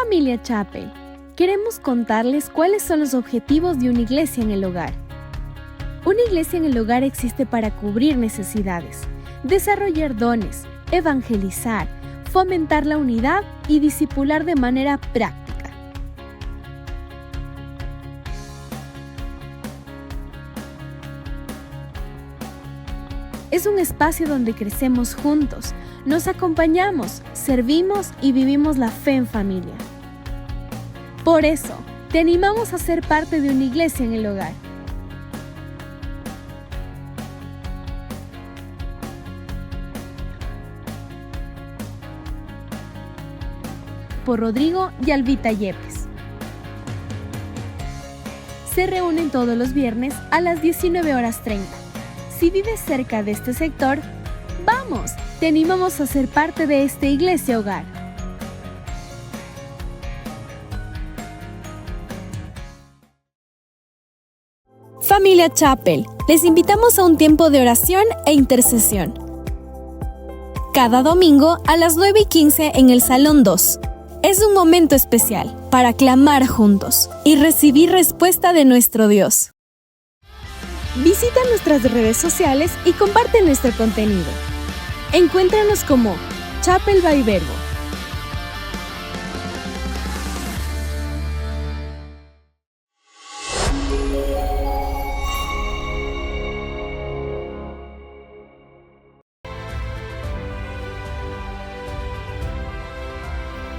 Familia Chapel, queremos contarles cuáles son los objetivos de una iglesia en el hogar. Una iglesia en el hogar existe para cubrir necesidades, desarrollar dones, evangelizar, fomentar la unidad y discipular de manera práctica. Es un espacio donde crecemos juntos, nos acompañamos, servimos y vivimos la fe en familia. Por eso, te animamos a ser parte de una iglesia en el hogar. Por Rodrigo y Albita Yepes. Se reúnen todos los viernes a las 19:30. Si vives cerca de este sector, ¡vamos! Te animamos a ser parte de esta iglesia hogar. Familia Chapel, les invitamos a un tiempo de oración e intercesión. Cada domingo a las 9:15 en el Salón 2. Es un momento especial para clamar juntos y recibir respuesta de nuestro Dios. Visita nuestras redes sociales y comparte nuestro contenido. Encuéntranos como Chapel by Verbo.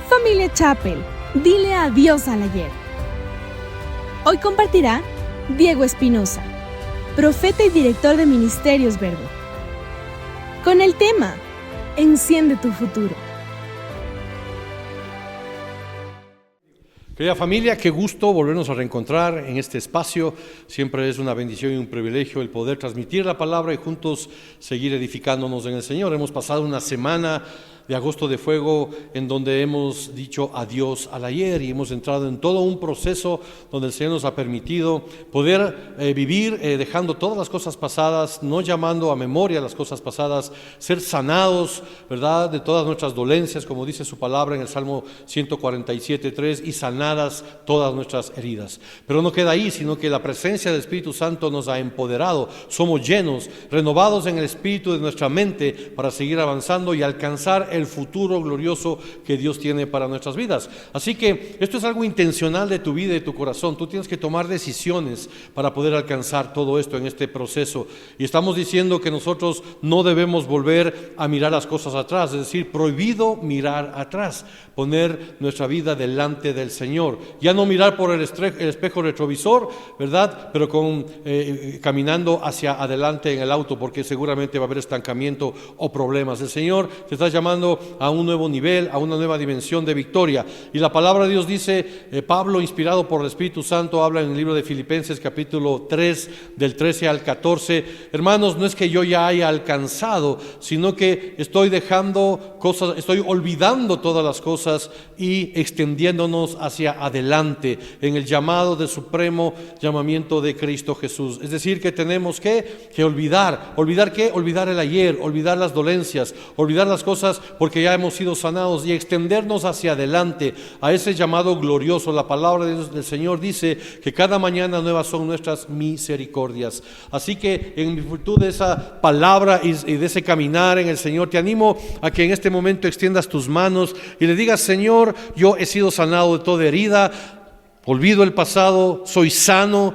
Familia Chapel, dile adiós al ayer. Hoy compartirá Diego Espinosa, profeta y director de Ministerios Verbo, con el tema Enciende tu futuro. Querida familia, qué gusto volvernos a reencontrar en este espacio. Siempre es una bendición y un privilegio el poder transmitir la palabra y juntos seguir edificándonos en el Señor. Hemos pasado una semana de agosto de fuego en donde hemos dicho adiós al ayer y hemos entrado en todo un proceso donde el Señor nos ha permitido poder vivir dejando todas las cosas pasadas, no llamando a memoria las cosas pasadas, ser sanados, ¿verdad?, de todas nuestras dolencias, como dice su palabra en el Salmo 147:3, y sanadas todas nuestras heridas. Pero no queda ahí, sino que la presencia del Espíritu Santo nos ha empoderado, somos llenos, renovados en el Espíritu de nuestra mente para seguir avanzando y alcanzar el futuro glorioso que Dios tiene para nuestras vidas. Así que esto es algo intencional de tu vida y de tu corazón. Tú tienes que tomar decisiones para poder alcanzar todo esto en este proceso. Y estamos diciendo que nosotros no debemos volver a mirar las cosas atrás, es decir, prohibido mirar atrás, poner nuestra vida delante del Señor. Ya no mirar por el espejo retrovisor, ¿verdad?, pero caminando hacia adelante en el auto, porque seguramente va a haber estancamiento o problemas. El Señor te está llamando a un nuevo nivel, a una nueva dimensión de victoria. Y la palabra de Dios dice, Pablo, inspirado por el Espíritu Santo, habla en el libro de Filipenses capítulo 3, del 13 al 14. Hermanos, no es que yo ya haya alcanzado, sino que estoy dejando cosas, estoy olvidando todas las cosas y extendiéndonos hacia adelante en el llamado del supremo llamamiento de Cristo Jesús. Es decir, que tenemos que olvidar. ¿Olvidar qué? Olvidar el ayer, olvidar las dolencias, olvidar las cosas porque ya hemos sido sanados y extendernos hacia adelante a ese llamado glorioso. La palabra del Señor dice que cada mañana nuevas son nuestras misericordias. Así que en virtud de esa palabra y de ese caminar en el Señor, te animo a que en este momento extiendas tus manos y le digas: Señor, yo he sido sanado de toda herida. Olvido el pasado, soy sano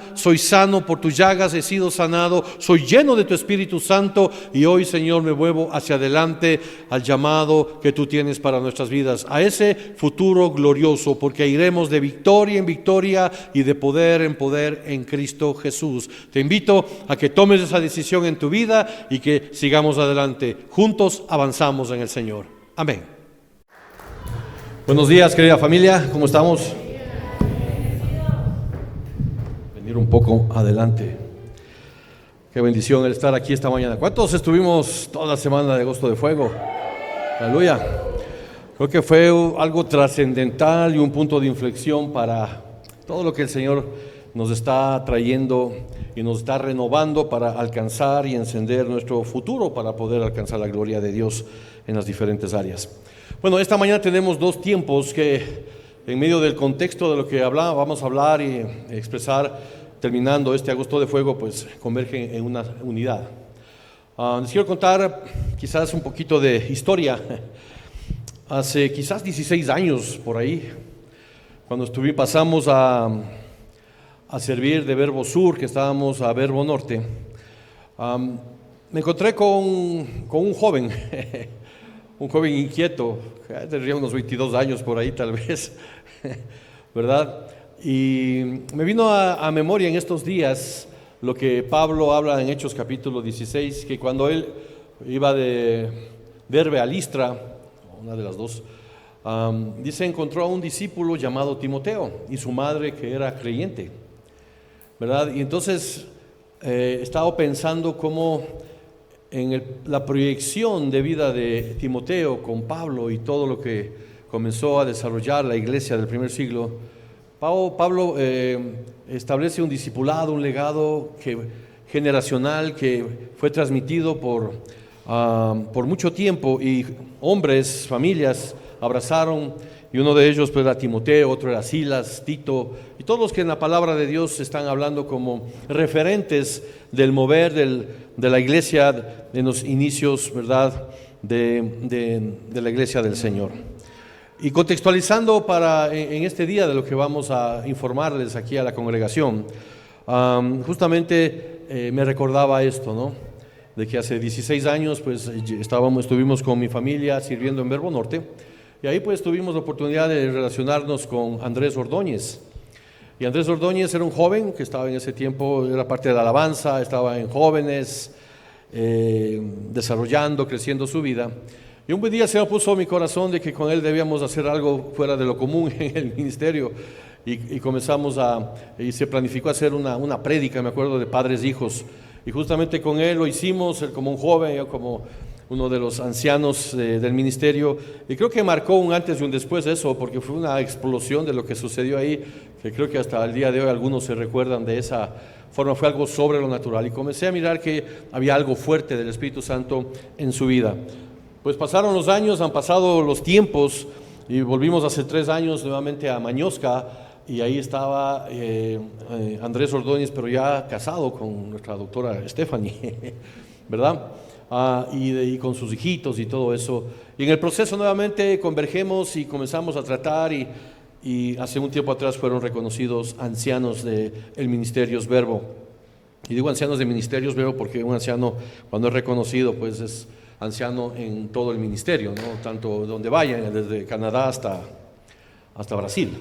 por tus llagas, he sido sanado, soy lleno de tu Espíritu Santo y hoy, Señor, me muevo hacia adelante al llamado que tú tienes para nuestras vidas, a ese futuro glorioso, porque iremos de victoria en victoria y de poder en poder en Cristo Jesús. Te invito a que tomes esa decisión en tu vida y que sigamos adelante. Juntos avanzamos en el Señor. Amén. Buenos días, querida familia, ¿cómo estamos? Un poco adelante. Qué bendición el estar aquí esta mañana. ¿Cuántos estuvimos toda la semana de agosto de fuego? Aleluya. Creo que fue algo trascendental y un punto de inflexión para todo lo que el Señor nos está trayendo y nos está renovando para alcanzar y encender nuestro futuro, para poder alcanzar la gloria de Dios en las diferentes áreas. Bueno, esta mañana tenemos dos tiempos que en medio del contexto de lo que vamos a hablar y expresar, terminando este Agosto de Fuego, pues convergen en una unidad. Les quiero contar quizás un poquito de historia. Hace quizás 16 años por ahí, cuando pasamos a servir de Verbo Sur, que estábamos a Verbo Norte, me encontré con un joven, un joven inquieto, tendría unos 22 años por ahí tal vez, ¿verdad? Y me vino a memoria en estos días lo que Pablo habla en Hechos capítulo 16, que cuando él iba de Derbe a Listra, una de las dos, dice, encontró a un discípulo llamado Timoteo y su madre que era creyente, ¿verdad? Y entonces estaba pensando cómo en la proyección de vida de Timoteo con Pablo y todo lo que comenzó a desarrollar la iglesia del primer siglo, Pablo establece un discipulado, un legado generacional que fue transmitido por mucho tiempo, y hombres, familias abrazaron, y uno de ellos pues era Timoteo, otro era Silas, Tito, y todos los que en la palabra de Dios están hablando como referentes del mover de la iglesia en los inicios, ¿verdad?, de la iglesia del Señor. Y contextualizando en este día de lo que vamos a informarles aquí a la congregación, justamente me recordaba esto, ¿no?, de que hace 16 años pues estuvimos con mi familia sirviendo en Verbo Norte, y ahí pues tuvimos la oportunidad de relacionarnos con Andrés Ordóñez. Y Andrés Ordóñez era un joven que estaba en ese tiempo, era parte de la alabanza, estaba en jóvenes, desarrollando, creciendo su vida. Y un buen día se me puso en mi corazón de que con él debíamos hacer algo fuera de lo común en el ministerio, y comenzamos y se planificó hacer una prédica, me acuerdo, de padres e hijos, y justamente con él lo hicimos, él como un joven, yo como uno de los ancianos del ministerio, y creo que marcó un antes y un después eso, porque fue una explosión de lo que sucedió ahí, que creo que hasta el día de hoy algunos se recuerdan de esa forma. Fue algo sobre lo natural, y comencé a mirar que había algo fuerte del Espíritu Santo en su vida. Pues pasaron los años, han pasado los tiempos, y volvimos hace 3 años nuevamente a Mañosca, y ahí estaba Andrés Ordóñez, pero ya casado con nuestra doctora Stephanie, ¿verdad? Y con sus hijitos y todo eso. Y en el proceso nuevamente convergemos y comenzamos a tratar, y hace un tiempo atrás fueron reconocidos ancianos del Ministerios Verbo. Y digo ancianos de Ministerios Verbo porque un anciano, cuando es reconocido, pues es anciano en todo el ministerio, ¿no?, tanto donde vayan, desde Canadá hasta Brasil.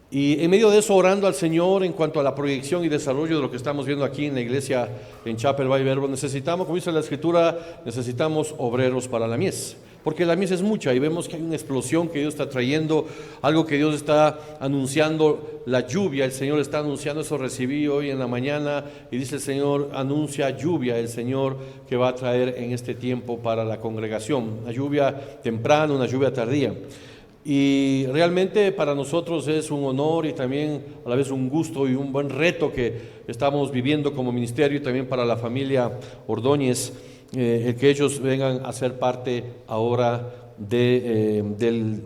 Y en medio de eso, orando al Señor en cuanto a la proyección y desarrollo de lo que estamos viendo aquí en la iglesia en Chapel By Verbo, necesitamos, como dice la Escritura, necesitamos obreros para la mies, porque la mies es mucha, y vemos que hay una explosión que Dios está trayendo, algo que Dios está anunciando, la lluvia, el Señor está anunciando. Eso recibí hoy en la mañana, y dice el Señor, anuncia lluvia el Señor que va a traer en este tiempo para la congregación, una lluvia temprana, una lluvia tardía. Y realmente para nosotros es un honor y también a la vez un gusto y un buen reto que estamos viviendo como ministerio, y también para la familia Ordóñez, el que ellos vengan a ser parte ahora del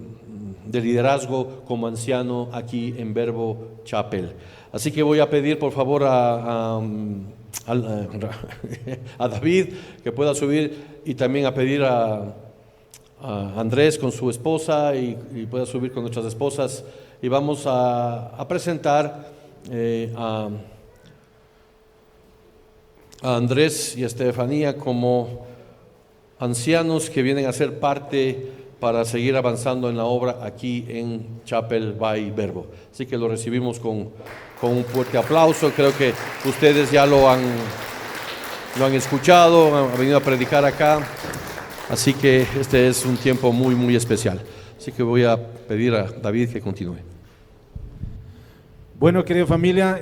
liderazgo como anciano aquí en Verbo Chapel. Así que voy a pedir por favor a David que pueda subir, y también a pedir a Andrés con su esposa y pueda subir con nuestras esposas, y vamos a presentar a Andrés y a Estefanía como ancianos que vienen a ser parte para seguir avanzando en la obra aquí en Chapel By Verbo. Así que lo recibimos con un fuerte aplauso. Creo que ustedes ya lo han escuchado, han venido a predicar acá. Así que este es un tiempo muy, muy especial. Así que voy a pedir a David que continúe. Bueno, querida familia,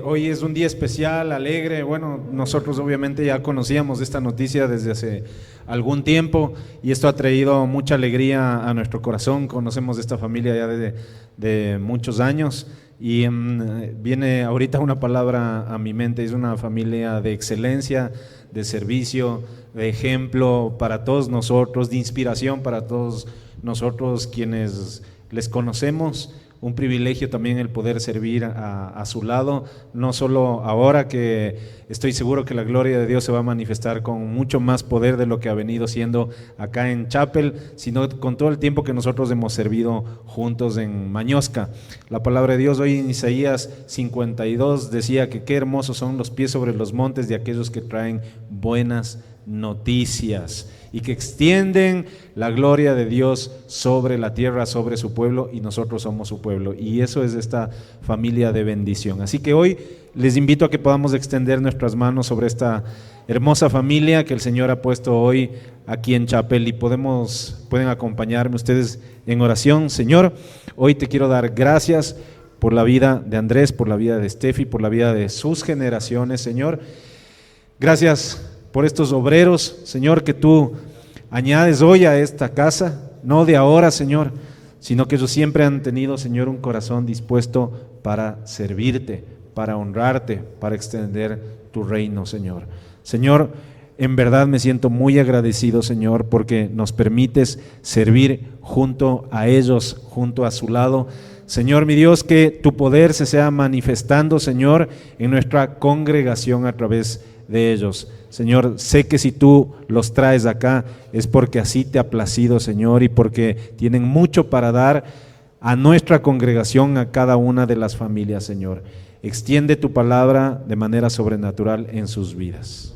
hoy es un día especial, alegre. Bueno, nosotros obviamente ya conocíamos esta noticia desde hace algún tiempo, y esto ha traído mucha alegría a nuestro corazón. Conocemos esta familia ya de muchos años, y viene ahorita una palabra a mi mente: es una familia de excelencia, de servicio, de ejemplo para todos nosotros, de inspiración para todos nosotros quienes les conocemos. un privilegio también el poder servir a su lado, no solo ahora que estoy seguro que la gloria de Dios se va a manifestar con mucho más poder de lo que ha venido siendo acá en Chapel, sino con todo el tiempo que nosotros hemos servido juntos en Mañosca. La palabra de Dios hoy en Isaías 52 decía que qué hermosos son los pies sobre los montes de aquellos que traen buenas noticias y que extienden la gloria de Dios sobre la tierra, sobre su pueblo, y nosotros somos su pueblo, y eso es esta familia de bendición. Así que hoy les invito a que podamos extender nuestras manos sobre esta hermosa familia que el Señor ha puesto hoy aquí en Chapel, y pueden acompañarme ustedes en oración. Señor, hoy te quiero dar gracias por la vida de Andrés, por la vida de Steffi, por la vida de sus generaciones, Señor. Gracias por estos obreros, Señor, que tú añades hoy a esta casa, no de ahora, Señor, sino que ellos siempre han tenido, Señor, un corazón dispuesto para servirte, para honrarte, para extender tu reino, Señor. Señor, en verdad me siento muy agradecido, Señor, porque nos permites servir junto a ellos, junto a su lado. Señor, mi Dios, que tu poder se sea manifestando, Señor, en nuestra congregación a través de ellos. Señor, sé que si tú los traes acá es porque así te ha placido, Señor, y porque tienen mucho para dar a nuestra congregación, a cada una de las familias, Señor. Extiende tu palabra de manera sobrenatural en sus vidas.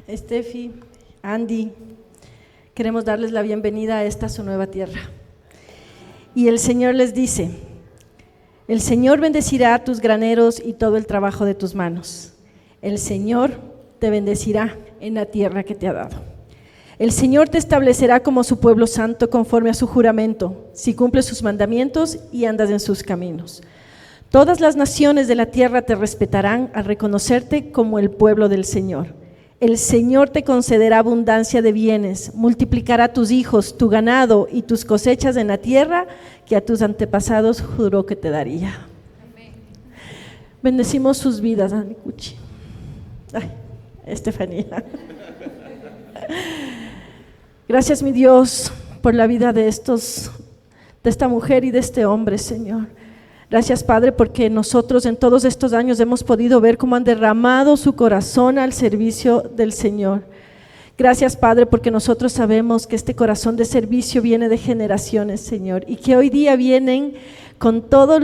Steffi, Andy, queremos darles la bienvenida a esta su nueva tierra. Y el Señor les dice: el Señor bendecirá tus graneros y todo el trabajo de tus manos. El Señor te bendecirá en la tierra que te ha dado. El Señor te establecerá como su pueblo santo conforme a su juramento, si cumples sus mandamientos y andas en sus caminos. Todas las naciones de la tierra te respetarán al reconocerte como el pueblo del Señor. El Señor te concederá abundancia de bienes, multiplicará tus hijos, tu ganado y tus cosechas en la tierra que a tus antepasados juró que te daría. Amén. Bendecimos sus vidas, Ani Cuchi. Ay, Estefanía. Gracias, mi Dios, por la vida de esta mujer y de este hombre, Señor. Gracias, Padre, porque nosotros en todos estos años hemos podido ver cómo han derramado su corazón al servicio del Señor. Gracias, Padre, porque nosotros sabemos que este corazón de servicio viene de generaciones, Señor, y que hoy día vienen con todo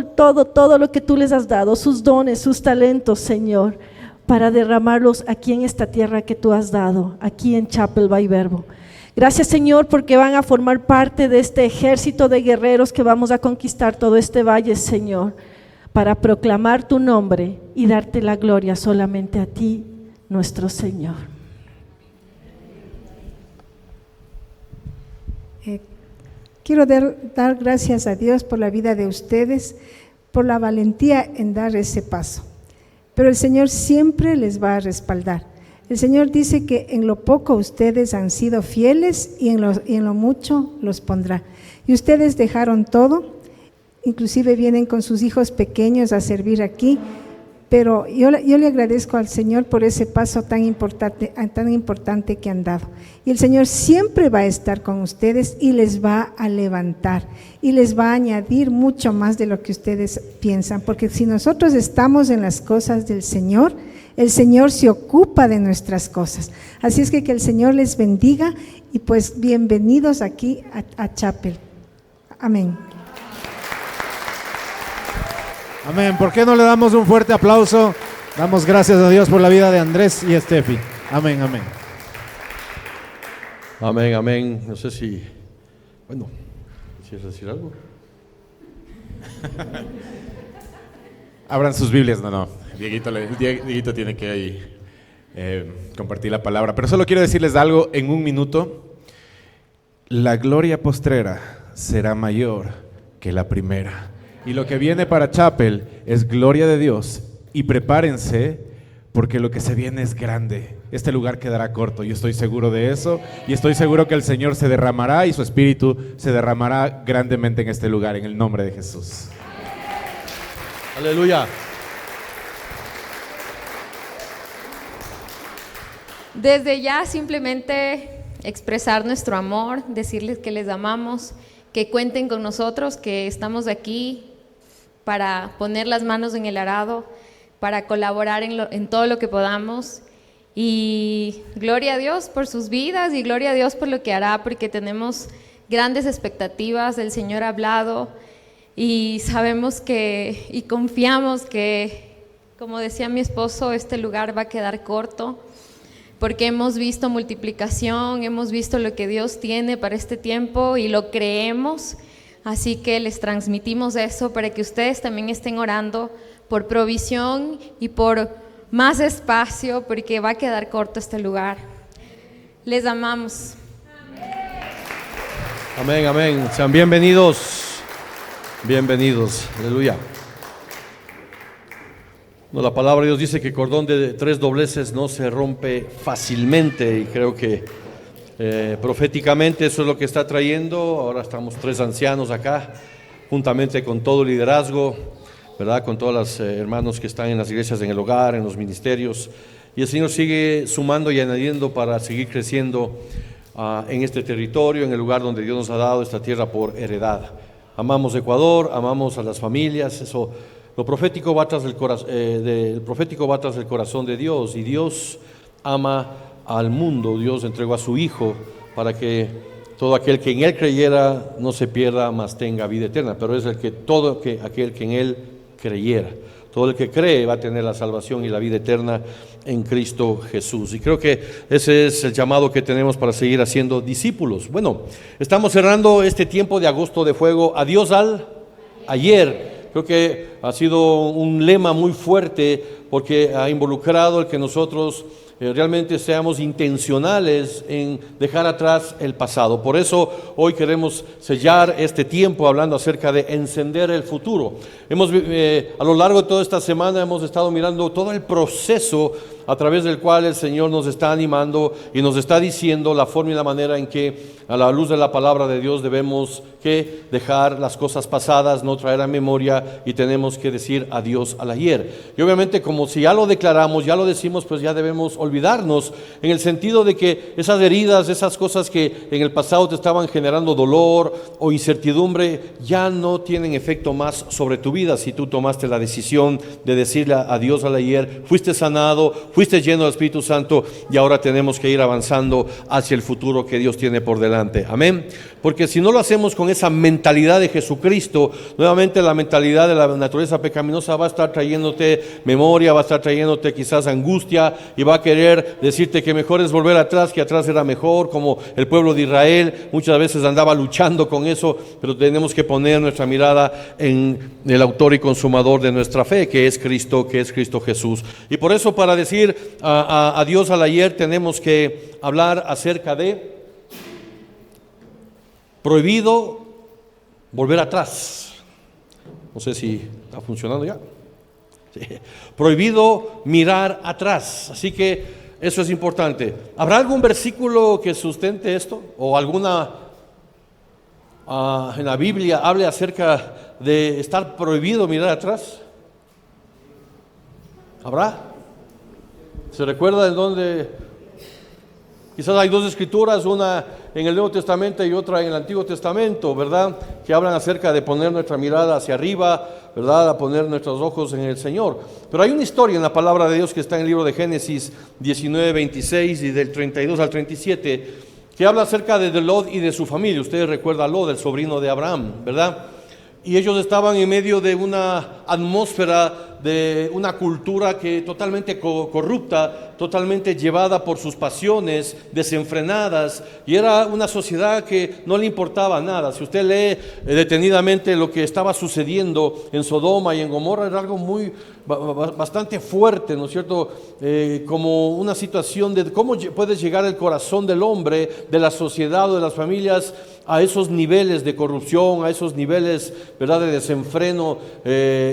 lo que tú les has dado, sus dones, sus talentos, Señor, para derramarlos aquí en esta tierra que tú has dado, aquí en Chapel by Verbo. Gracias, Señor, porque van a formar parte de este ejército de guerreros que vamos a conquistar todo este valle, Señor, para proclamar tu nombre y darte la gloria solamente a ti, nuestro Señor. Quiero dar gracias a Dios por la vida de ustedes, por la valentía en dar ese paso. Pero el Señor siempre les va a respaldar. El Señor dice que en lo poco ustedes han sido fieles y en lo mucho los pondrá. Y ustedes dejaron todo, inclusive vienen con sus hijos pequeños a servir aquí, pero yo le agradezco al Señor por ese paso tan importante que han dado. Y el Señor siempre va a estar con ustedes y les va a levantar y les va a añadir mucho más de lo que ustedes piensan, porque si nosotros estamos en las cosas del Señor, el Señor se ocupa de nuestras cosas. Así es que el Señor les bendiga y pues bienvenidos aquí a Chapel. Amén. Amén. ¿Por qué no le damos un fuerte aplauso? Damos gracias a Dios por la vida de Andrés y Steffi. Amén, amén. Amén, amén. No sé si, bueno, ¿quieres decir algo? Abran sus Biblias, no. Dieguito tiene que ahí compartir la palabra, pero solo quiero decirles algo en un minuto. La gloria postrera será mayor que la primera, y lo que viene para Chapel es gloria de Dios, y prepárense porque lo que se viene es grande. Este lugar quedará corto, yo estoy seguro de eso, y estoy seguro que el Señor se derramará y su Espíritu se derramará grandemente en este lugar, en el nombre de Jesús. Aleluya. Desde ya simplemente expresar nuestro amor, decirles que les amamos, que cuenten con nosotros, que estamos aquí para poner las manos en el arado, para colaborar en todo lo que podamos. Y gloria a Dios por sus vidas y gloria a Dios por lo que hará, porque tenemos grandes expectativas. El Señor ha hablado y sabemos que y confiamos que, como decía mi esposo, este lugar va a quedar corto, porque hemos visto multiplicación, hemos visto lo que Dios tiene para este tiempo y lo creemos. Así que les transmitimos eso para que ustedes también estén orando por provisión y por más espacio, porque va a quedar corto este lugar. Les amamos. Amén, amén. Sean bienvenidos. Bienvenidos. Aleluya. No, la palabra de Dios dice que cordón de 3 dobleces no se rompe fácilmente, y creo que proféticamente eso es lo que está trayendo. Ahora estamos 3 ancianos acá, juntamente con todo el liderazgo, ¿verdad? Con todos los hermanos que están en las iglesias, en el hogar, en los ministerios, y el Señor sigue sumando y añadiendo para seguir creciendo en este territorio, en el lugar donde Dios nos ha dado esta tierra por heredad. Amamos Ecuador, amamos a las familias. Eso, lo profético va tras el profético va tras el corazón de Dios, y Dios ama al mundo. Dios entregó a su Hijo para que todo aquel que en Él creyera no se pierda, mas tenga vida eterna. Pero es aquel que en Él creyera. Todo el que cree va a tener la salvación y la vida eterna en Cristo Jesús. Y creo que ese es el llamado que tenemos para seguir haciendo discípulos. Bueno, estamos cerrando este tiempo de agosto de fuego. Adiós al ayer. Creo que ha sido un lema muy fuerte, porque ha involucrado el que nosotros realmente seamos intencionales en dejar atrás el pasado. Por eso hoy queremos sellar este tiempo hablando acerca de encender el futuro. A lo largo de toda esta semana hemos estado mirando todo el proceso a través del cual el Señor nos está animando y nos está diciendo la forma y la manera en que, a la luz de la palabra de Dios, debemos que dejar las cosas pasadas, no traer a memoria, y tenemos que decir adiós al ayer. Y obviamente, como si ya lo declaramos, ya lo decimos, pues ya debemos olvidarnos, en el sentido de que esas heridas, esas cosas que en el pasado te estaban generando dolor o incertidumbre, ya no tienen efecto más sobre tu vida si tú tomaste la decisión de decirle adiós al ayer. Fuiste sanado, fuiste lleno del Espíritu Santo, y ahora tenemos que ir avanzando hacia el futuro que Dios tiene por delante. Amén. Porque si no lo hacemos con esa mentalidad de Jesucristo, nuevamente la mentalidad de la naturaleza pecaminosa va a estar trayéndote memoria, va a estar trayéndote quizás angustia, y va a querer decirte que mejor es volver atrás, que atrás era mejor, como el pueblo de Israel muchas veces andaba luchando con eso. Pero tenemos que poner nuestra mirada en el autor y consumador de nuestra fe, que es Cristo Jesús. Y por eso, para decir adiós al ayer, tenemos que hablar acerca de prohibido volver atrás. No sé si está funcionando ya. Sí. Prohibido mirar atrás. Así que eso es importante. ¿Habrá algún versículo que sustente esto? ¿O alguna en la Biblia hable acerca de estar prohibido mirar atrás? ¿Habrá? ¿Se recuerda en dónde? Quizás hay 2 escrituras, una en el Nuevo Testamento y otra en el Antiguo Testamento, ¿verdad? Que hablan acerca de poner nuestra mirada hacia arriba, ¿verdad? A poner nuestros ojos en el Señor. Pero hay una historia en la palabra de Dios que está en el libro de Génesis 19:26 y del 32 al 37, que habla acerca de Lot y de su familia. Ustedes recuerdan a Lot, el sobrino de Abraham, ¿verdad? Y ellos estaban en medio de una atmósfera, de una cultura que totalmente corrupta, totalmente llevada por sus pasiones desenfrenadas, y era una sociedad que no le importaba nada. Si usted lee detenidamente lo que estaba sucediendo en Sodoma y en Gomorra, era algo bastante fuerte, ¿no es cierto? Como una situación de cómo puede llegar el corazón del hombre, de la sociedad o de las familias, a esos niveles de corrupción, a esos niveles, ¿verdad?, de desenfreno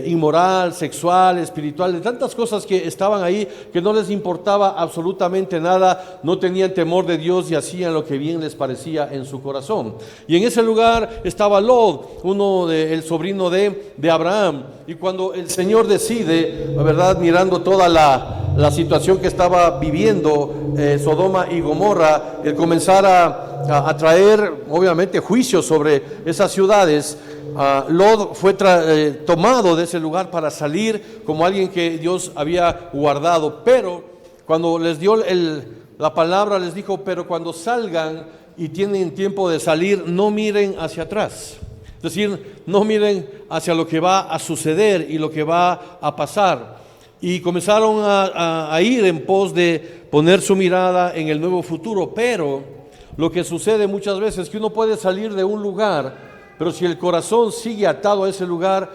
inmoral, sexual, espiritual, de tantas cosas que estaban ahí, que no les importaba absolutamente nada, no tenían temor de Dios y hacían lo que bien les parecía en su corazón. Y en ese lugar estaba Lot, el sobrino de Abraham. Y cuando el Señor decide, ¿verdad?, mirando toda la la situación que estaba viviendo Sodoma y Gomorra, el comenzar a traer obviamente juicios sobre esas ciudades, Lot fue tomado de ese lugar para salir como alguien que Dios había guardado. Pero cuando les dio la palabra, les dijo: pero cuando salgan y tienen tiempo de salir, no miren hacia atrás. Es decir, no miren hacia lo que va a suceder y lo que va a pasar. Y comenzaron a ir en pos de poner su mirada en el nuevo futuro. Pero lo que sucede muchas veces es que uno puede salir de un lugar, pero si el corazón sigue atado a ese lugar,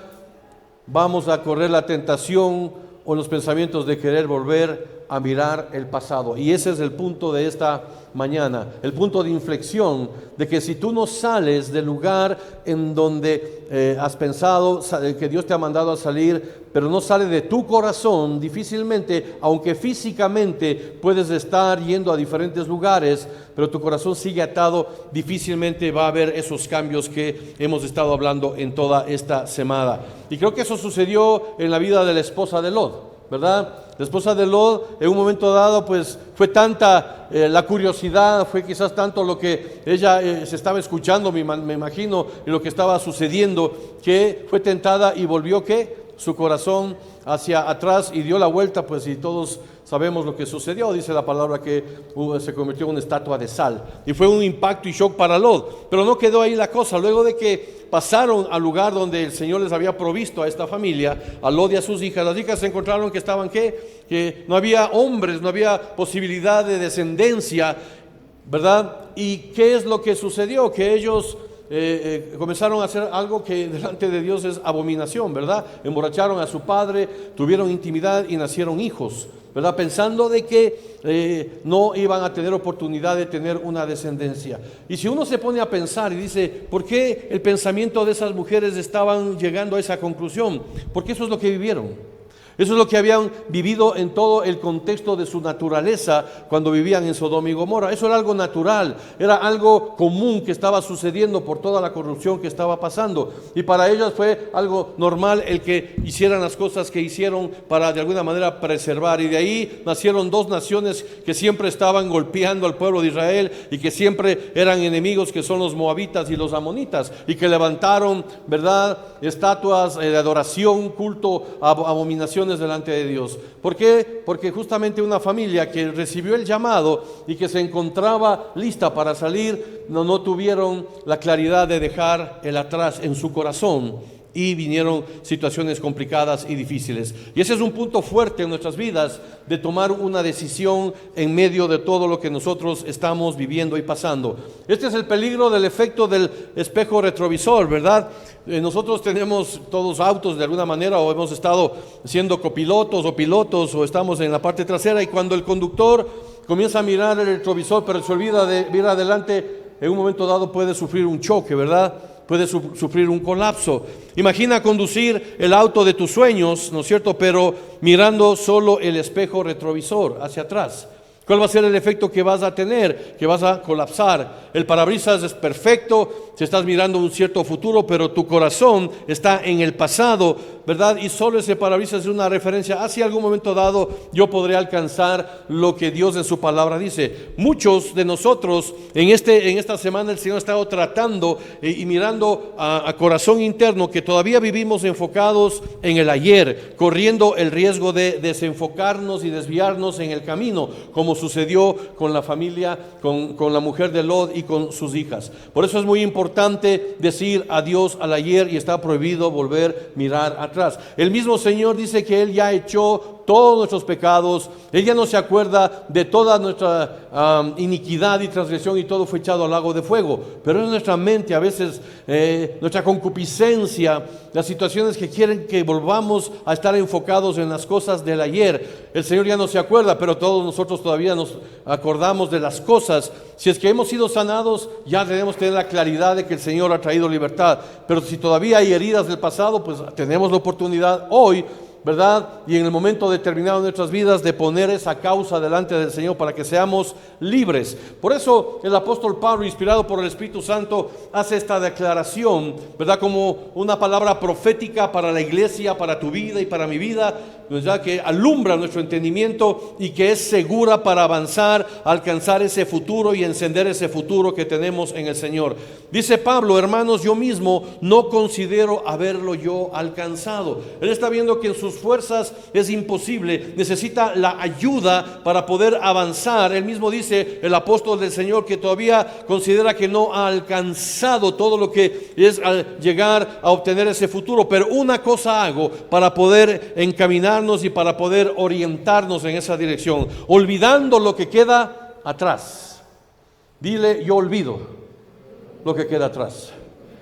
vamos a correr la tentación o los pensamientos de querer volver a mirar el pasado. Y ese es el punto de esta mañana, el punto de inflexión, de que si tú no sales del lugar en donde has pensado que Dios te ha mandado a salir, pero no sale de tu corazón, difícilmente, aunque físicamente puedes estar yendo a diferentes lugares, pero tu corazón sigue atado, difícilmente va a haber esos cambios que hemos estado hablando en toda esta semana. Y creo que eso sucedió en la vida de la esposa de Lot, ¿verdad? La esposa de Lot, en un momento dado, pues fue tanta la curiosidad, fue quizás tanto lo que ella se estaba escuchando, me imagino, y lo que estaba sucediendo, que fue tentada y volvió ¿qué? Su corazón hacia atrás y dio la vuelta, pues, y todos sabemos lo que sucedió. Dice la palabra que se convirtió en una estatua de sal, y fue un impacto y shock para Lot. Pero no quedó ahí la cosa. Luego de que pasaron al lugar donde el Señor les había provisto a esta familia, a Lot y a sus hijas, las hijas se encontraron que estaban que no había hombres, no había posibilidad de descendencia, ¿verdad? ¿Y qué es lo que sucedió? Que ellos comenzaron a hacer algo que delante de Dios es abominación, ¿verdad? Emborracharon a su padre, tuvieron intimidad y nacieron hijos, ¿verdad? Pensando de que no iban a tener oportunidad de tener una descendencia. Y si uno se pone a pensar y dice, ¿por qué el pensamiento de esas mujeres estaban llegando a esa conclusión? Porque eso es lo que vivieron. Eso es lo que habían vivido en todo el contexto de su naturaleza cuando vivían en Sodoma y Gomorra. Eso era algo natural, era algo común que estaba sucediendo por toda la corrupción que estaba pasando. Y para ellas fue algo normal el que hicieran las cosas que hicieron para de alguna manera preservar. Y de ahí nacieron dos naciones que siempre estaban golpeando al pueblo de Israel y que siempre eran enemigos, que son los moabitas y los amonitas, y que levantaron, ¿verdad?, estatuas de adoración, culto, abominación delante de Dios. ¿Por qué? Porque justamente una familia que recibió el llamado y que se encontraba lista para salir, no tuvieron la claridad de dejar el atrás en su corazón, y vinieron situaciones complicadas y difíciles. Y ese es un punto fuerte en nuestras vidas, de tomar una decisión en medio de todo lo que nosotros estamos viviendo y pasando. Este es el peligro del efecto del espejo retrovisor, ¿verdad? Nosotros tenemos todos autos de alguna manera, o hemos estado siendo copilotos o pilotos, o estamos en la parte trasera, y cuando el conductor comienza a mirar el retrovisor pero se olvida de mirar adelante, en un momento dado puede sufrir un choque, ¿verdad? Puede sufrir un colapso. Imagina conducir el auto de tus sueños, ¿no es cierto?, pero mirando solo el espejo retrovisor hacia atrás. ¿Cuál va a ser el efecto que vas a tener? Que vas a colapsar. El parabrisas es perfecto, si estás mirando un cierto futuro, pero tu corazón está en el pasado, ¿verdad? Y solo ese parabrisas es una referencia hacia algún momento dado yo podré alcanzar lo que Dios en su palabra dice. Muchos de nosotros en esta semana el Señor ha estado tratando y mirando a corazón interno, que todavía vivimos enfocados en el ayer, corriendo el riesgo de desenfocarnos y desviarnos en el camino, como sucedió con la familia, con la mujer de Lot y con sus hijas. Por eso es muy importante decir adiós al ayer, y está prohibido volver a mirar atrás. El mismo Señor dice que Él ya echó todos nuestros pecados, Él ya no se acuerda de toda nuestra iniquidad y transgresión, y todo fue echado al lago de fuego. Pero en nuestra mente a veces nuestra concupiscencia, las situaciones que quieren que volvamos a estar enfocados en las cosas del ayer. El Señor ya no se acuerda, pero todos nosotros todavía nos acordamos de las cosas. Si es que hemos sido sanados, ya debemos tener la claridad de que el Señor ha traído libertad. Pero si todavía hay heridas del pasado, pues tenemos la oportunidad hoy ¿verdad? Y en el momento determinado de nuestras vidas de poner esa causa delante del Señor para que seamos libres. Por eso el apóstol Pablo, inspirado por el Espíritu Santo, hace esta declaración, ¿verdad? Como una palabra profética para la iglesia, para tu vida y para mi vida, ¿verdad? Que alumbra nuestro entendimiento y que es segura para avanzar, alcanzar ese futuro y encender ese futuro que tenemos en el Señor. Dice Pablo: hermanos, yo mismo no considero haberlo yo alcanzado. Él está viendo que en sus fuerzas es imposible, necesita la ayuda para poder avanzar. Él mismo dice, el apóstol del Señor, que todavía considera que no ha alcanzado todo lo que es llegar a obtener ese futuro, pero una cosa hago para poder encaminarnos y para poder orientarnos en esa dirección, olvidando lo que queda atrás. Dile: yo olvido lo que queda atrás.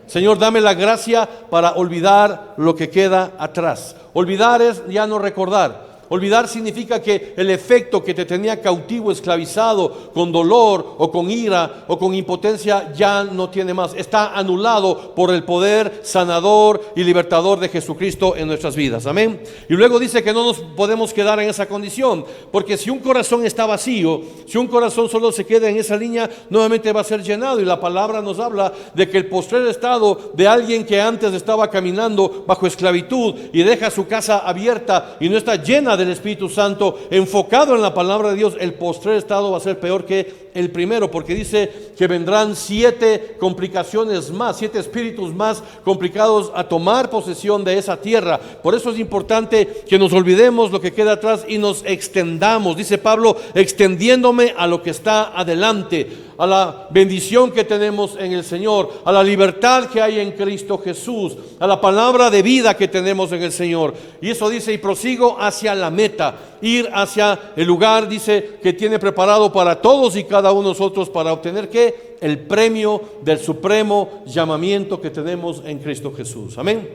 Señor, dame la gracia para olvidar lo que queda atrás. Olvidar es ya no recordar. Olvidar significa que el efecto que te tenía cautivo, esclavizado, con dolor o con ira o con impotencia, ya no tiene más. Está anulado por el poder sanador y libertador de Jesucristo en nuestras vidas. Amén. Y luego dice que no nos podemos quedar en esa condición, porque si un corazón está vacío, si un corazón solo se queda en esa línea, nuevamente va a ser llenado. Y la palabra nos habla de que el postrer estado de alguien que antes estaba caminando bajo esclavitud y deja su casa abierta y no está llena del Espíritu Santo, enfocado en la palabra de Dios, el postrer estado va a ser peor que el primero, porque dice que vendrán 7 complicaciones más, 7 espíritus más complicados a tomar posesión de esa tierra. Por eso es importante que nos olvidemos lo que queda atrás y nos extendamos, dice Pablo, extendiéndome a lo que está adelante, a la bendición que tenemos en el Señor, a la libertad que hay en Cristo Jesús, a la palabra de vida que tenemos en el Señor. Y eso dice: y prosigo hacia la meta, ir hacia el lugar, dice, que tiene preparado para todos y cada uno de nosotros, para obtener ¿qué? El premio del supremo llamamiento que tenemos en Cristo Jesús. Amén.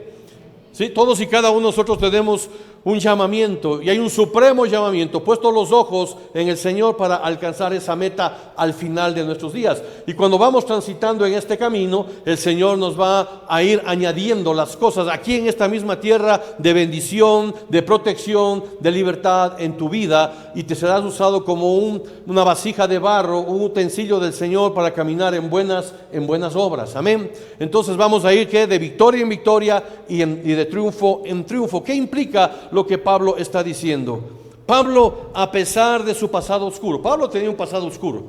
Sí, todos y cada uno de nosotros tenemos un llamamiento, y hay un supremo llamamiento, puesto los ojos en el Señor para alcanzar esa meta al final de nuestros días. Y cuando vamos transitando en este camino, el Señor nos va a ir añadiendo las cosas aquí en esta misma tierra de bendición, de protección, de libertad en tu vida, y te serás usado como una vasija de barro, un utensilio del Señor para caminar en buenas obras. Amén. Entonces vamos a ir de victoria en victoria y de triunfo en triunfo. ¿Qué implica lo que Pablo está diciendo? Pablo, a pesar de su pasado oscuro, Pablo tenía un pasado oscuro,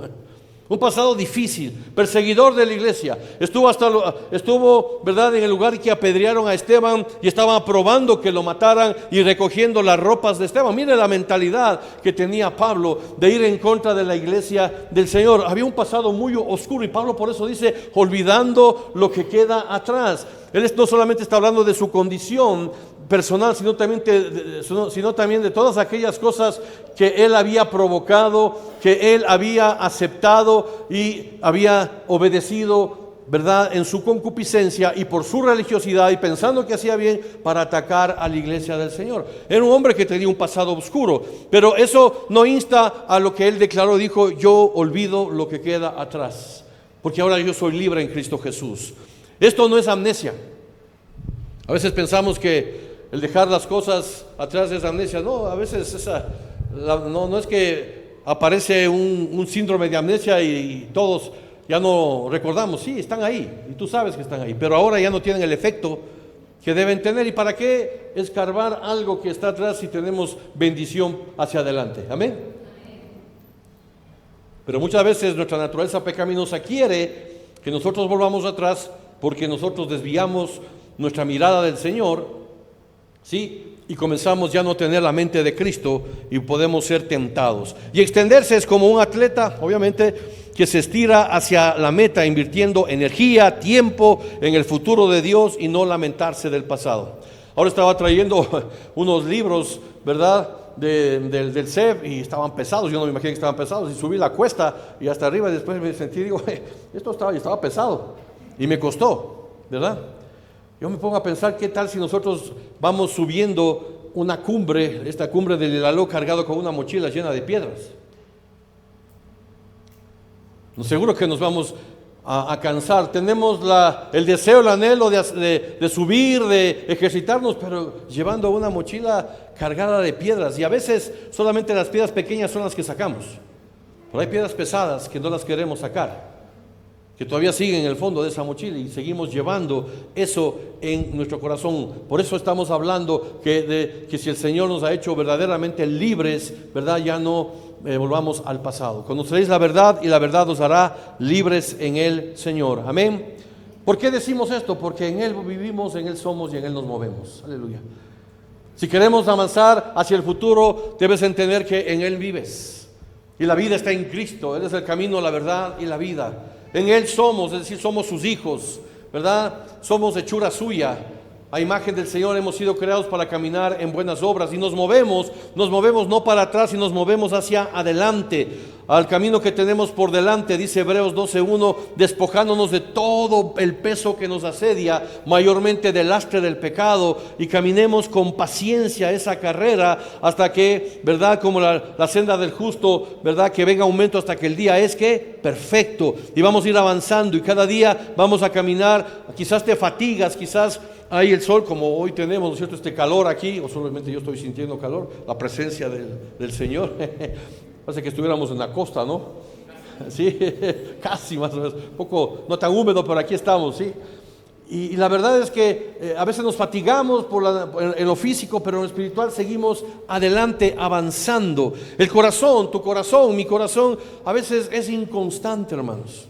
un pasado difícil, perseguidor de la iglesia. Estuvo, ¿verdad?, en el lugar que apedrearon a Esteban y estaban aprobando que lo mataran y recogiendo las ropas de Esteban. Mire la mentalidad que tenía Pablo de ir en contra de la iglesia del Señor. Había un pasado muy oscuro, y Pablo por eso dice: olvidando lo que queda atrás. Él no solamente está hablando de su condición personal, sino también de todas aquellas cosas que él había provocado, que él había aceptado y había obedecido, ¿verdad?, en su concupiscencia y por su religiosidad, y pensando que hacía bien para atacar a la iglesia del Señor. Era un hombre que tenía un pasado oscuro, pero eso no insta a lo que él declaró. Dijo: yo olvido lo que queda atrás, porque ahora yo soy libre en Cristo Jesús. Esto no es amnesia. A veces pensamos que el dejar las cosas atrás es amnesia. No, a veces no es que aparece un síndrome de amnesia y todos ya no recordamos. Sí, están ahí, y tú sabes que están ahí, pero ahora ya no tienen el efecto que deben tener. ¿Y para qué escarbar algo que está atrás si tenemos bendición hacia adelante? Amén. Pero muchas veces nuestra naturaleza pecaminosa quiere que nosotros volvamos atrás, porque nosotros desviamos nuestra mirada del Señor, ¿sí? Y comenzamos ya no tener la mente de Cristo y podemos ser tentados. Y extenderse es como un atleta, obviamente, que se estira hacia la meta, invirtiendo energía, tiempo en el futuro de Dios y no lamentarse del pasado. Ahora estaba trayendo unos libros, ¿verdad?, del CEF, y estaban pesados. Yo no me imaginé que estaban pesados, y subí la cuesta y hasta arriba, y después me sentí, digo, esto estaba pesado y me costó, ¿verdad? Yo me pongo a pensar, ¿qué tal si nosotros vamos subiendo una cumbre, esta cumbre del Hilaló, cargado con una mochila llena de piedras? No, seguro que nos vamos a cansar. Tenemos el deseo, el anhelo de subir, de ejercitarnos, pero llevando una mochila cargada de piedras. Y a veces solamente las piedras pequeñas son las que sacamos. Pero hay piedras pesadas que no las queremos sacar, que todavía siguen en el fondo de esa mochila, y seguimos llevando eso en nuestro corazón. Por eso estamos hablando que si el Señor nos ha hecho verdaderamente libres, ¿verdad? Ya no volvamos al pasado. Conoceréis la verdad y la verdad os hará libres en el Señor. Amén. ¿Por qué decimos esto? Porque en Él vivimos, en Él somos y en Él nos movemos. Aleluya. Si queremos avanzar hacia el futuro, debes entender que en Él vives. Y la vida está en Cristo. Él es el camino, la verdad y la vida. En Él somos, es decir, somos sus hijos, ¿verdad? Somos hechura suya. A imagen del Señor hemos sido creados para caminar en buenas obras, y nos movemos no para atrás, y nos movemos hacia adelante, al camino que tenemos por delante. Dice Hebreos 12:1, despojándonos de todo el peso que nos asedia, mayormente del lastre del pecado, y caminemos con paciencia esa carrera hasta que, ¿verdad? Como la senda del justo, ¿verdad? Que venga aumento hasta que el día es que perfecto, y vamos a ir avanzando, y cada día vamos a caminar. Quizás te fatigas, quizás hay el sol como hoy tenemos, ¿no es cierto? Este calor aquí, o solamente yo estoy sintiendo calor, la presencia del Señor. Parece que estuviéramos en la costa, ¿no? Sí, casi más o menos, un poco, no tan húmedo, pero aquí estamos, ¿sí? Y la verdad es que a veces nos fatigamos en lo físico, pero en lo espiritual seguimos adelante, avanzando. El corazón, tu corazón, mi corazón, a veces es inconstante, hermanos,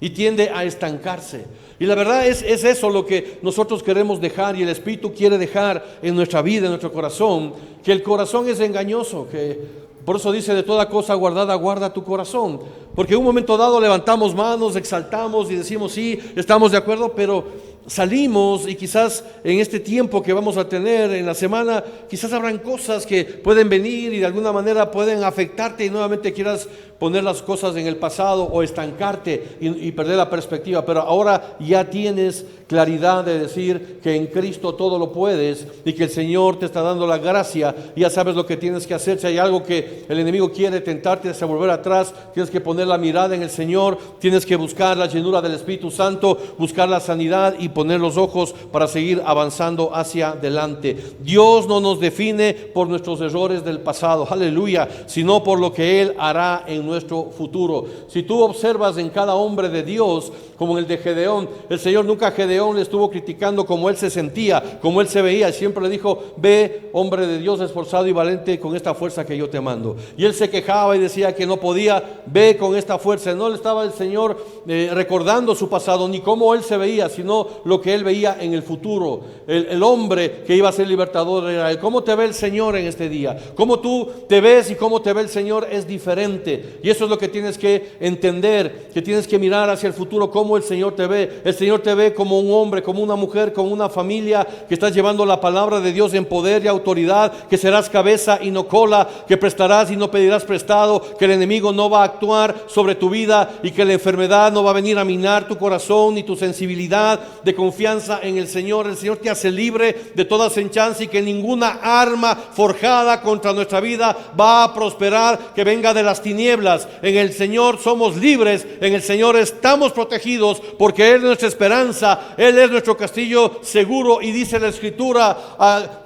y tiende a estancarse. Y la verdad es eso lo que nosotros queremos dejar, y el Espíritu quiere dejar en nuestra vida, en nuestro corazón, que el corazón es engañoso, que por eso dice: de toda cosa guardada, guarda tu corazón. Porque en un momento dado levantamos manos, exaltamos y decimos sí, estamos de acuerdo, pero salimos, y quizás en este tiempo que vamos a tener en la semana, quizás habrán cosas que pueden venir y de alguna manera pueden afectarte, y nuevamente quieras poner las cosas en el pasado o estancarte y perder la perspectiva. Pero ahora ya tienes claridad de decir que en Cristo todo lo puedes, y que el Señor te está dando la gracia, y ya sabes lo que tienes que hacer. Si hay algo que el enemigo quiere tentarte hacia volver atrás, tienes que poner la mirada en el Señor, tienes que buscar la llenura del Espíritu Santo, buscar la sanidad y poner los ojos para seguir avanzando hacia adelante. Dios no nos define por nuestros errores del pasado, aleluya, sino por lo que Él hará en nuestro futuro. Si tú observas en cada hombre de Dios, como en el de Gedeón, el Señor nunca a Gedeón le estuvo criticando como él se sentía, como él se veía. Siempre le dijo: ve, hombre de Dios, esforzado y valiente, con esta fuerza que yo te mando. Y él se quejaba y decía que no podía. Ve con esta fuerza. No le estaba el Señor recordando su pasado, ni cómo él se veía, sino lo que él veía en el futuro. El hombre que iba a ser libertador era él. ¿Cómo te ve el Señor en este día? ¿Cómo tú te ves y cómo te ve el Señor es diferente? Y eso es lo que tienes que entender, que tienes que mirar hacia el futuro, cómo el Señor te ve. El Señor te ve como un hombre, como una mujer, como una familia, que estás llevando la palabra de Dios en poder y autoridad, que serás cabeza y no cola, que prestarás y no pedirás prestado, que el enemigo no va a actuar sobre tu vida, y que la enfermedad no va a venir a minar tu corazón ni tu sensibilidad de confianza en el Señor. El Señor te hace libre de toda acechanza, y que ninguna arma forjada contra nuestra vida va a prosperar que venga de las tinieblas. En el Señor somos libres, en el Señor estamos protegidos, porque Él es nuestra esperanza, Él es nuestro castillo seguro. Y dice la Escritura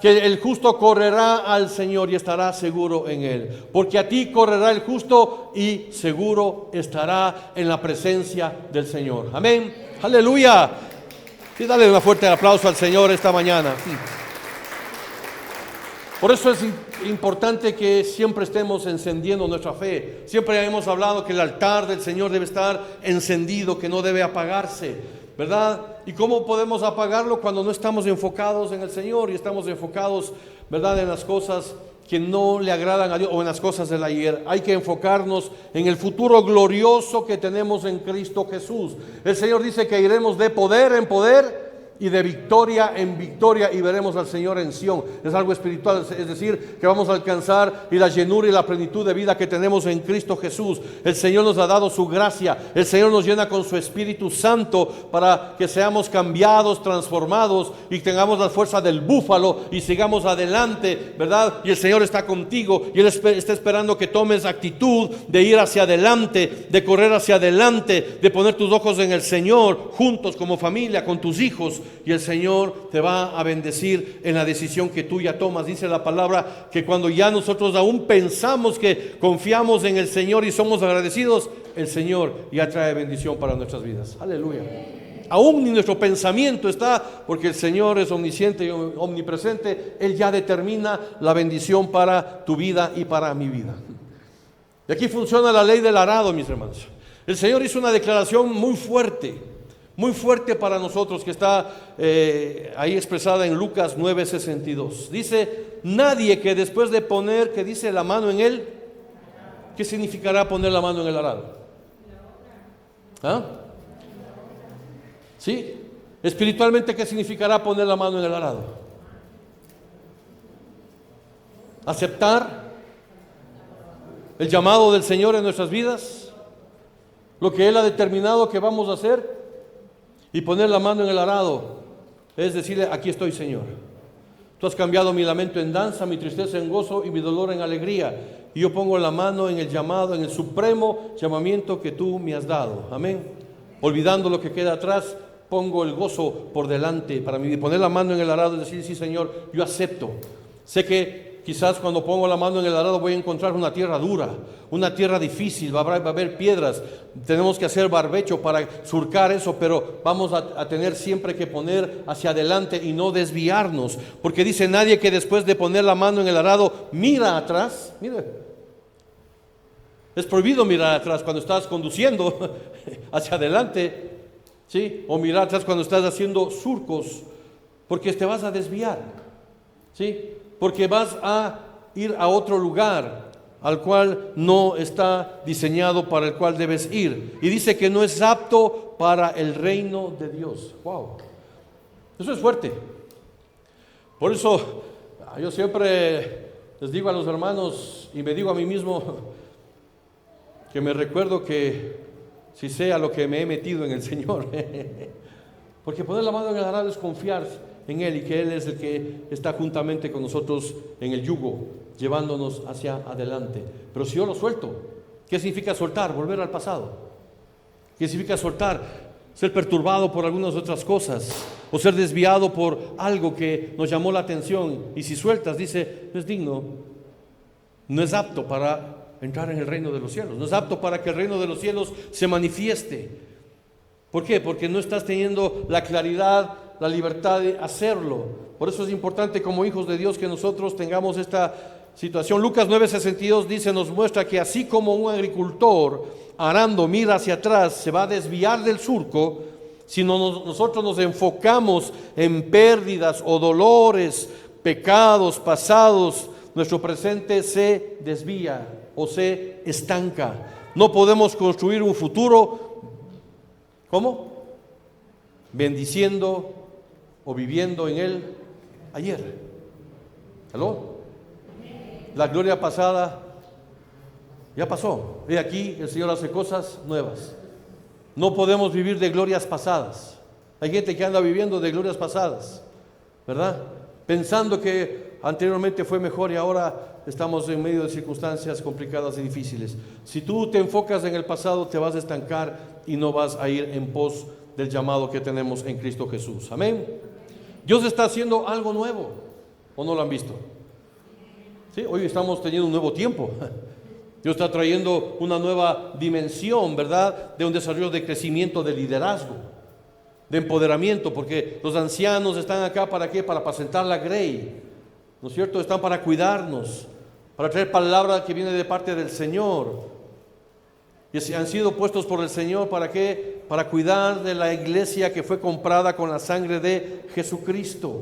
que el justo correrá al Señor y estará seguro en Él. Porque a ti correrá el justo y seguro estará en la presencia del Señor. Amén. Aleluya. Sí, dale un fuerte aplauso al Señor esta mañana. Por eso es importante que siempre estemos encendiendo nuestra fe. Siempre hemos hablado que el altar del Señor debe estar encendido, que no debe apagarse, ¿verdad? ¿Y cómo podemos apagarlo? Cuando no estamos enfocados en el Señor y estamos enfocados, ¿verdad?, en las cosas que no le agradan a Dios, o en las cosas del ayer. Hay que enfocarnos en el futuro glorioso que tenemos en Cristo Jesús. El Señor dice que iremos de poder en poder, y de victoria en victoria, y veremos al Señor en Sión. Es algo espiritual, es decir, que vamos a alcanzar y la llenura y la plenitud de vida que tenemos en Cristo Jesús. El Señor nos ha dado su gracia, el Señor nos llena con su Espíritu Santo para que seamos cambiados, transformados y tengamos la fuerza del búfalo y sigamos adelante, ¿verdad? Y el Señor está contigo y Él está esperando que tomes actitud de ir hacia adelante, de correr hacia adelante, de poner tus ojos en el Señor, juntos como familia, con tus hijos. Y el Señor te va a bendecir en la decisión que tú ya tomas. Dice la palabra que cuando ya nosotros aún pensamos que confiamos en el Señor y somos agradecidos, el Señor ya trae bendición para nuestras vidas. Aleluya. Aún ni nuestro pensamiento está, porque el Señor es omnisciente y omnipresente. Él ya determina la bendición para tu vida y para mi vida. Y aquí funciona la ley del arado, mis hermanos. El Señor hizo una declaración muy fuerte para nosotros, que está ahí expresada en Lucas 9:62. Dice: nadie que después de poner, que dice, la mano en él, ¿qué significará poner la mano en el arado? ¿Ah? ¿Sí? Espiritualmente, ¿qué significará poner la mano en el arado? Aceptar el llamado del Señor en nuestras vidas, lo que Él ha determinado que vamos a hacer. Y poner la mano en el arado es decirle: aquí estoy, Señor. Tú has cambiado mi lamento en danza, mi tristeza en gozo y mi dolor en alegría. Y yo pongo la mano en el llamado, en el supremo llamamiento que tú me has dado. Amén. Olvidando lo que queda atrás, pongo el gozo por delante para mí. Y poner la mano en el arado es decir: sí, Señor, yo acepto. Sé que quizás cuando pongo la mano en el arado voy a encontrar una tierra dura, una tierra difícil, va a haber piedras, tenemos que hacer barbecho para surcar eso, pero vamos a tener siempre que poner hacia adelante y no desviarnos, porque dice: nadie que después de poner la mano en el arado mira atrás. Mire, es prohibido mirar atrás cuando estás conduciendo hacia adelante, ¿sí? O mirar atrás cuando estás haciendo surcos, porque te vas a desviar, ¿sí? Porque vas a ir a otro lugar al cual no está diseñado, para el cual debes ir. Y dice que no es apto para el reino de Dios. Wow, eso es fuerte. Por eso yo siempre les digo a los hermanos, y me digo a mí mismo, que me recuerdo que si sé a lo que me he metido en el Señor. Porque poner la mano en el arado es confiar en Él, y que Él es el que está juntamente con nosotros en el yugo, llevándonos hacia adelante. Pero si yo lo suelto, ¿qué significa soltar? Volver al pasado. ¿Qué significa soltar? Ser perturbado por algunas otras cosas, o ser desviado por algo que nos llamó la atención. Y si sueltas, dice, no es digno, no es apto para entrar en el reino de los cielos, no es apto para que el reino de los cielos se manifieste. ¿Por qué? Porque no estás teniendo la claridad, la libertad de hacerlo. Por eso es importante, como hijos de Dios, que nosotros tengamos esta situación. Lucas 9:62 dice, nos muestra que así como un agricultor arando mira hacia atrás, se va a desviar del surco. Si nosotros nos enfocamos en pérdidas o dolores, pecados pasados, nuestro presente se desvía o se estanca. No podemos construir un futuro, ¿cómo? Bendiciendo o viviendo en él ayer. ¿Aló? La gloria pasada ya pasó. He aquí, el Señor hace cosas nuevas. No podemos vivir de glorias pasadas. Hay gente que anda viviendo de glorias pasadas, ¿verdad? Pensando que anteriormente fue mejor y ahora estamos en medio de circunstancias complicadas y difíciles. Si tú te enfocas en el pasado, te vas a estancar y no vas a ir en pos del llamado que tenemos en Cristo Jesús. Amén. Dios está haciendo algo nuevo, ¿o no lo han visto? Sí, hoy estamos teniendo un nuevo tiempo. Dios está trayendo una nueva dimensión, ¿verdad? De un desarrollo de crecimiento, de liderazgo, de empoderamiento, porque los ancianos están acá ¿para qué? Para apacentar la grey, ¿no es cierto? Están para cuidarnos, para traer palabra que viene de parte del Señor. Y han sido puestos por el Señor ¿para qué? Para cuidar de la iglesia que fue comprada con la sangre de Jesucristo.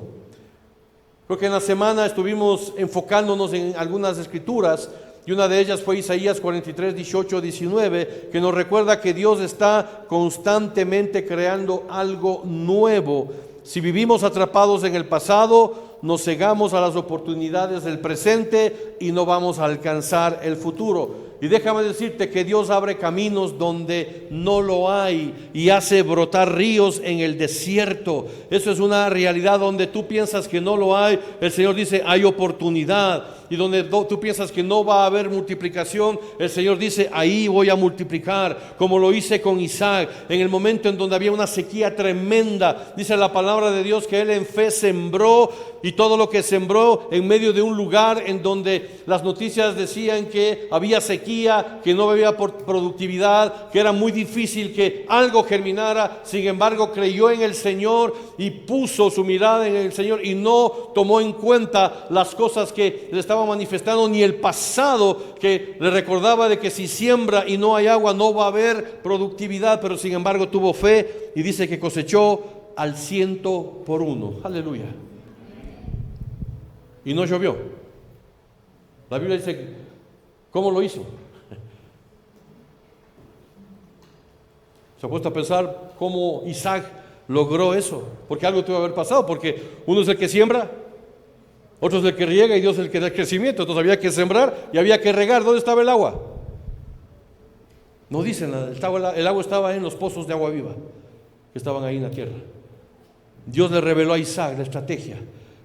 Creo que en la semana estuvimos enfocándonos en algunas escrituras, y una de ellas fue Isaías 43, 18, 19, que nos recuerda que Dios está constantemente creando algo nuevo Si vivimos atrapados en el pasado, nos cegamos a las oportunidades del presente y no vamos a alcanzar el futuro. Y déjame decirte que Dios abre caminos donde no lo hay y hace brotar ríos en el desierto. Eso es una realidad. Donde tú piensas que no lo hay, el Señor dice hay oportunidad. Y donde tú piensas que no va a haber multiplicación, el Señor dice ahí voy a multiplicar, como lo hice con Isaac en el momento en donde había una sequía tremenda. Dice la palabra de Dios que él en fe sembró, y todo lo que sembró en medio de un lugar en donde las noticias decían que había sequía, que no había productividad, que era muy difícil que algo germinara. Sin embargo, creyó en el Señor y puso su mirada en el Señor y no tomó en cuenta las cosas que le estaban manifestando, ni el pasado que le recordaba de que si siembra y no hay agua no va a haber productividad. Pero sin embargo tuvo fe y dice que cosechó al 100%. Aleluya. Y no llovió. La Biblia dice, ¿cómo lo hizo? Se ha puesto a pensar cómo Isaac logró eso, porque algo tuvo que haber pasado, porque uno es el que siembra, otro es el que riega y Dios es el que da el crecimiento. Entonces había que sembrar y había que regar. ¿Dónde estaba el agua? No dicen nada. El agua estaba en los pozos de agua viva que estaban ahí en la tierra. Dios le reveló a Isaac la estrategia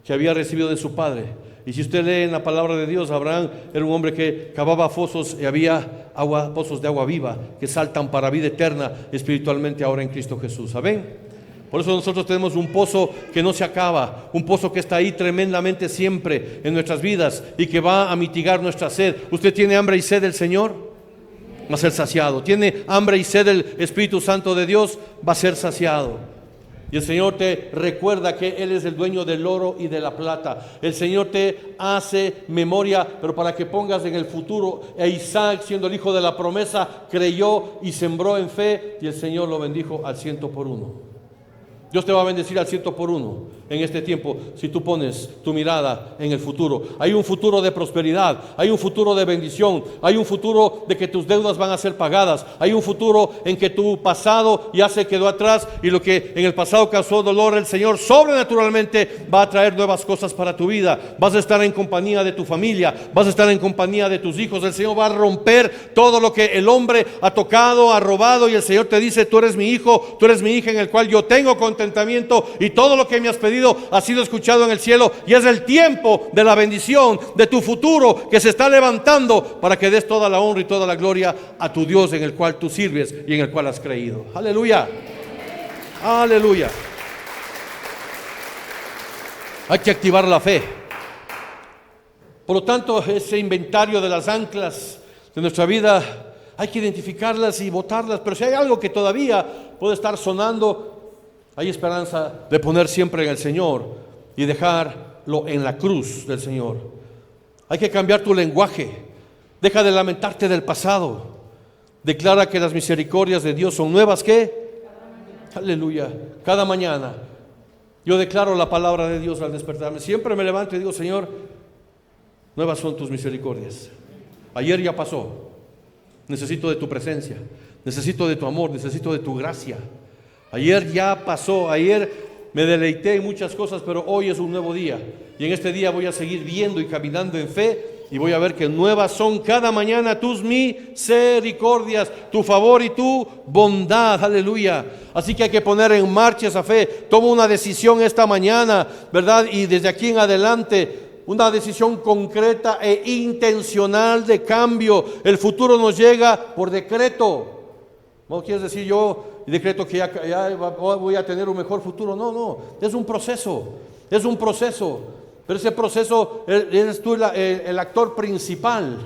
que había recibido de su padre. Y si usted lee en la palabra de Dios, Abraham era un hombre que cavaba pozos y había pozos de agua viva que saltan para vida eterna espiritualmente ahora en Cristo Jesús. ¿Amén? Por eso nosotros tenemos un pozo que no se acaba, un pozo que está ahí tremendamente siempre en nuestras vidas y que va a mitigar nuestra sed. ¿Usted tiene hambre y sed del Señor? Va a ser saciado. ¿Tiene hambre y sed del Espíritu Santo de Dios? Va a ser saciado. Y el Señor te recuerda que Él es el dueño del oro y de la plata. El Señor te hace memoria, pero para que pongas en el futuro. Isaac, siendo el hijo de la promesa, creyó y sembró en fe, y el Señor lo bendijo al 100%. Dios te va a bendecir al 100% en este tiempo si tú pones tu mirada en el futuro. Hay un futuro de prosperidad, hay un futuro de bendición, hay un futuro de que tus deudas van a ser pagadas, hay un futuro en que tu pasado ya se quedó atrás y lo que en el pasado causó dolor, el Señor sobrenaturalmente va a traer nuevas cosas para tu vida. Vas a estar en compañía de tu familia, vas a estar en compañía de tus hijos. El Señor va a romper todo lo que el hombre ha tocado, ha robado, y el Señor te dice: tú eres mi hijo, tú eres mi hija, en el cual yo tengo contentamiento, y todo lo que me has pedido ha sido escuchado en el cielo. Y es el tiempo de la bendición de tu futuro que se está levantando para que des toda la honra y toda la gloria a tu Dios, en el cual tú sirves y en el cual has creído. Aleluya, aleluya. Hay que activar la fe. Por lo tanto, ese inventario de las anclas de nuestra vida hay que identificarlas y botarlas. Pero si hay algo que todavía puede estar sonando, hay esperanza de poner siempre en el Señor y dejarlo en la cruz del Señor. Hay que cambiar tu lenguaje. Deja de lamentarte del pasado. Declara que las misericordias de Dios son nuevas. ¿Qué? Aleluya. Cada mañana yo declaro la palabra de Dios al despertarme. Siempre me levanto y digo: Señor, nuevas son tus misericordias. Ayer ya pasó. Necesito de tu presencia. Necesito de tu amor. Necesito de tu gracia. Ayer ya pasó, ayer me deleité en muchas cosas, pero hoy es un nuevo día. Y en este día voy a seguir viendo y caminando en fe, y voy a ver que nuevas son cada mañana tus misericordias, tu favor y tu bondad. Aleluya. Así que hay que poner en marcha esa fe. Toma una decisión esta mañana, ¿verdad? Y desde aquí en adelante, una decisión concreta e intencional de cambio. El futuro nos llega por decreto. ¿No quieres decir yo decreto que ya voy a tener un mejor futuro? No, es un proceso, pero ese proceso eres tú el actor principal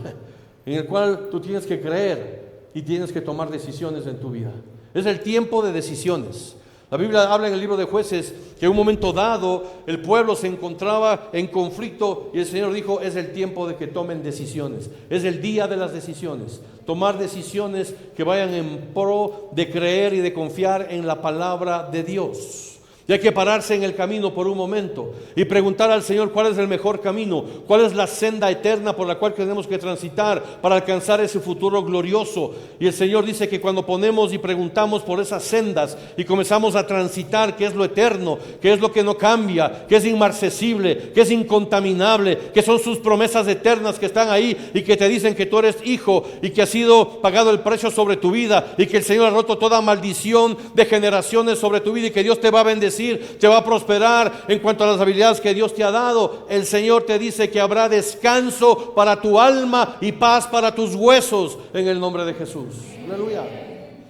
en el cual tú tienes que creer y tienes que tomar decisiones en tu vida. Es el tiempo de decisiones. La Biblia habla en el libro de Jueces que en un momento dado el pueblo se encontraba en conflicto y el Señor dijo: es el tiempo de que tomen decisiones, es el día de las decisiones. Tomar decisiones que vayan en pro de creer y de confiar en la palabra de Dios. Y hay que pararse en el camino por un momento y preguntar al Señor cuál es el mejor camino, cuál es la senda eterna por la cual tenemos que transitar para alcanzar ese futuro glorioso. Y el Señor dice que cuando ponemos y preguntamos por esas sendas y comenzamos a transitar qué es lo eterno, qué es lo que no cambia, qué es inmarcesible, qué es incontaminable, qué son sus promesas eternas que están ahí y que te dicen que tú eres hijo y que ha sido pagado el precio sobre tu vida y que el Señor ha roto toda maldición de generaciones sobre tu vida y que Dios te va a bendecir, te va a prosperar en cuanto a las habilidades que Dios te ha dado. El Señor te dice que habrá descanso para tu alma y paz para tus huesos en el nombre de Jesús. Aleluya.